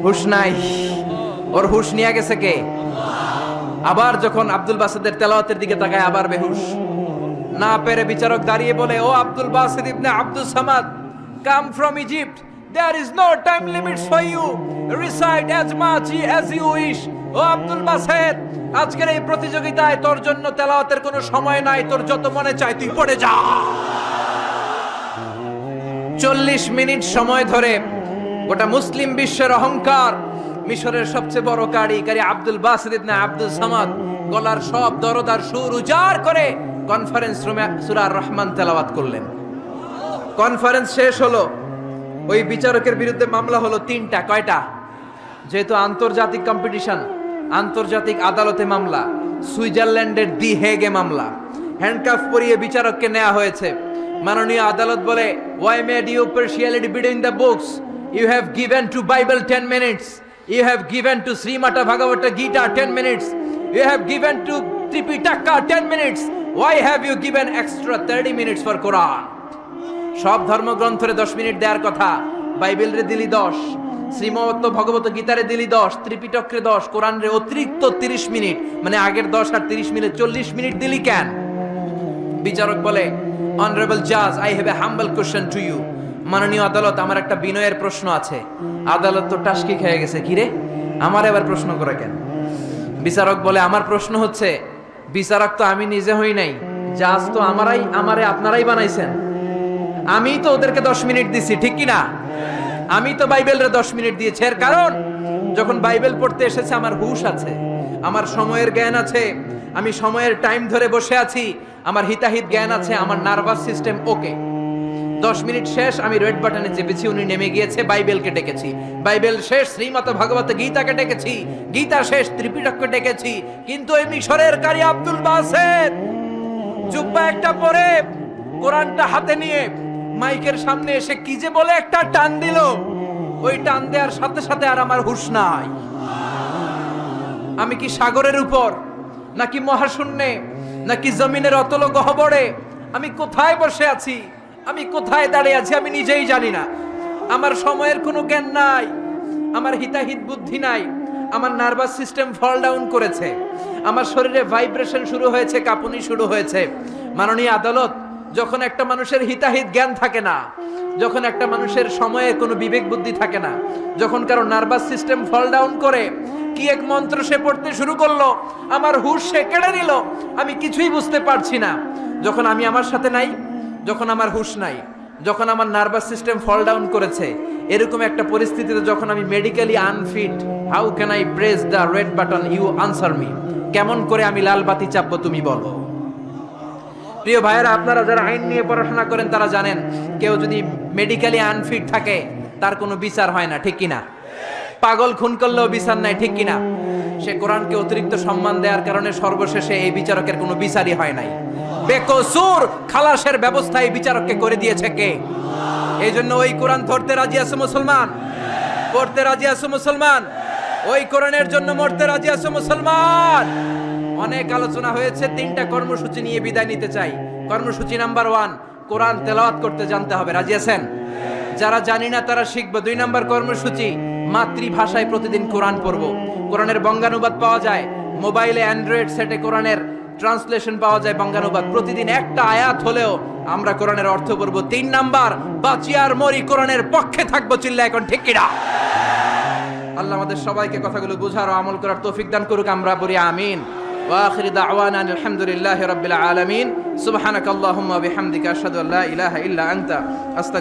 হুশ নাই, ওর হুশ নিয়ে গেছে কে? আবার যখন আব্দুল বাসেদের তেলাওয়াতের দিকে তাকায় আবার বেহুশ। না পেরে বিচারক দাঁড়িয়ে বলে, ও Abdul Basit ibn Abdul Samad, come from Egypt, there is no time limits for you, recite as much as you wish. O Abdul Based, আজকের এই প্রতিযোগিতায় তোর জন্য তেলাওয়াতের কোনো সময় নাই, তোর যত মনে চায় তুই পড়ে যা। 40 মিনিট সময় ধরে গোটা মুসলিম বিশ্বের অহংকার, মিশরের সবচেয়ে বড় কারি Abdul Basit ibn Abdul Samad গলার সব দরদার সুর উজাড় করে কনফারেন্স রুমে সূরা আর রহমান তেলাওয়াত করলেন। কনফারেন্স শেষ হলো, ওই বিচারকের বিরুদ্ধে মামলা হলো 3টা। কয়টা? যেহেতু আন্তর্জাতিক কম্পিটিশন, আন্তর্জাতিক আদালতে মামলা, সুইজারল্যান্ডের দি হেগে মামলা। হ্যান্ডকাফ পরিয়ে বিচারককে নেওয়া হয়েছে। মাননীয় আদালত বলে, why made you partiality between the books? You have given to Bible 10 minutes. You have given to Srimata Bhagavata Gita 10 minutes. You have given to Tripitaka 10 minutes. Why have you given extra 30 minutes for Quran? সব ধর্মগ্রন্থরে 10 মিনিট দেওয়ার কথা, বাইবেলরে দিলি 10, শ্রীমত ভগবত গীতারে দিলি 10, ত্রিপিটকরে 10, কোরআনরে অতিরিক্ত 30 মিনিট, মানে আগের 10 আর 30 মিনিট 40 মিনিট দিলি কেন? বিচারক বলে, অনারেবল জাজ, I have a humble question to you. মাননীয় আদালত, আমার একটা বিনয়ের প্রশ্ন আছে। আদালত তো টাসকি খেয়ে গেছে, কি রে আমার এবার প্রশ্ন করে কেন? বিচারক বলে, আমার প্রশ্ন হচ্ছে, বিচারক তো আমি নিজে হই নাই, জাজ তো আমারে আপনারাই বানাইছেন। আমি তো ওদেরকে 10 মিনিট দিছি, ঠিক কি না? আমি তো বাইবেলরে 10 মিনিট দিয়েছি। এর কারণ, যখন বাইবেল পড়তে এসেছে আমার হুশ আছে, আমার সময়ের জ্ঞান আছে, আমি সময়ের টাইম ধরে বসে আছি, আমার হিতাহিত জ্ঞান আছে, আমার নার্ভাস সিস্টেম ওকে। 10 মিনিট শেষ, আমি রেড বাটনে চেপেছি, উনি নেমে গিয়েছে, বাইবেলকে ডেকেছি। বাইবেল শেষ, শ্রীমত ভগবত গীতাকে ডেকেছি। গীতা শেষ, ত্রিপিটককে ডেকেছি। কিন্তু এই মিশরের কারি আব্দুল বাসেদ জুব্বা একটা পরে কোরআনটা হাতে নিয়ে মাইকের সামনে এসে কি যে বলে একটা টান দিল, ওই টান দেওয়ার সাথে সাথে আর আমার হুঁশ নাই। আমি কি সাগরের উপর, নাকি মহাশূন্যে, নাকি জমিনের অতল গহ্বরে? আমি কোথায় বসে আছি, আমি কোথায় দাঁড়িয়ে আছি, আমি নিজেই জানি না। আমার সময়ের কোনো জ্ঞান নাই, আমার হিতাহিত বুদ্ধি নাই, আমার নার্ভাস সিস্টেম ফল ডাউন করেছে, আমার শরীরে ভাইব্রেশন শুরু হয়েছে, কাঁপুনি শুরু হয়েছে। মাননীয় আদালত, যখন একটা মানুষের হিতাহিত জ্ঞান থাকে না, যখন একটা মানুষের সময়ে কোনো বিবেক বুদ্ধি থাকে না, যখন কারো নার্ভাস সিস্টেম ফল ডাউন করে, কি এক মন্ত্র সে পড়তে শুরু করলো, আমার হুঁশ সে কেড়ে নিল, আমি কিছুই বুঝতে পারছি না। যখন আমি আমার সাথে নাই, যখন আমার হুঁশ নাই, যখন আমার নার্ভাস সিস্টেম ফল ডাউন করেছে, এরকম একটা পরিস্থিতিতে যখন আমি medically unfit, how can I press the red button, you answer me, কেমন করে আমি লাল বাতি চাপবো তুমি বলো। প্রিয় ভাইয়েরা, আপনারা যারা আইন নিয়ে পড়াশোনা করেন তারা জানেন, কেউ যদি মেডিকেলি আনফিট থাকে তার কোনো বিচার হয় না, ঠিক কিনা? পাগল খুন করলেও বিচার নাই, ঠিক কিনা? সে কোরআনকে অতিরিক্ত সম্মান দেওয়ার কারণে সর্বশেষে এই বিচারকের কোনো বিচারই হয় নাই। বেকসুর খালাসের ব্যবস্থা এই বিচারককে করে দিয়েছে কে? এই জন্য ওই কোরআন ধরতে রাজি আছে মুসলমান, পড়তে রাজি আছে মুসলমান, ওই কোরআনের জন্য মরতে রাজি আছে মুসলমান। অনেক আলোচনা হয়েছে, 3টা কর্মসূচি নিয়ে বিদায় নিতে চাই। কর্মসূচি নাম্বার 1, কোরআন তেলাওয়াত করতে জানতে হবে। রাজি আছেন? যারা জানি না তারা শিখবে। 2 নাম্বার কর্মসূচি, মাতৃভাষায় প্রতিদিন কোরআন পড়ব। কোরআনের বঙ্গানুবাদ পাওয়া যায় মোবাইলে, অ্যান্ড্রয়েড সেটে কোরআনের ট্রান্সলেশন পাওয়া যায় বঙ্গানুবাদ। প্রতিদিন একটা আয়াত হলেও আমরা কোরআনের অর্থ পড়ব। 3 নাম্বার, বাঁচি আর মরি কোরআনের পক্ষে থাকবো। চিল্লা এখন ঠিক কিনা? আল্লাহ আমাদের সবাইকে কথাগুলো বুঝার ও আমল করার তৌফিক দান করুক। আমরা বলি আমিন। ওয়া আখিরু দাওয়ানা আলহামদুলিল্লাহি রাব্বিল আলামিন। সুবহানাকাল্লাহুম্মা ওয়া বিহামদিকা আশহাদু আল্লা ইলাহা ইল্লা আনতা আস্তাগফিরুকা।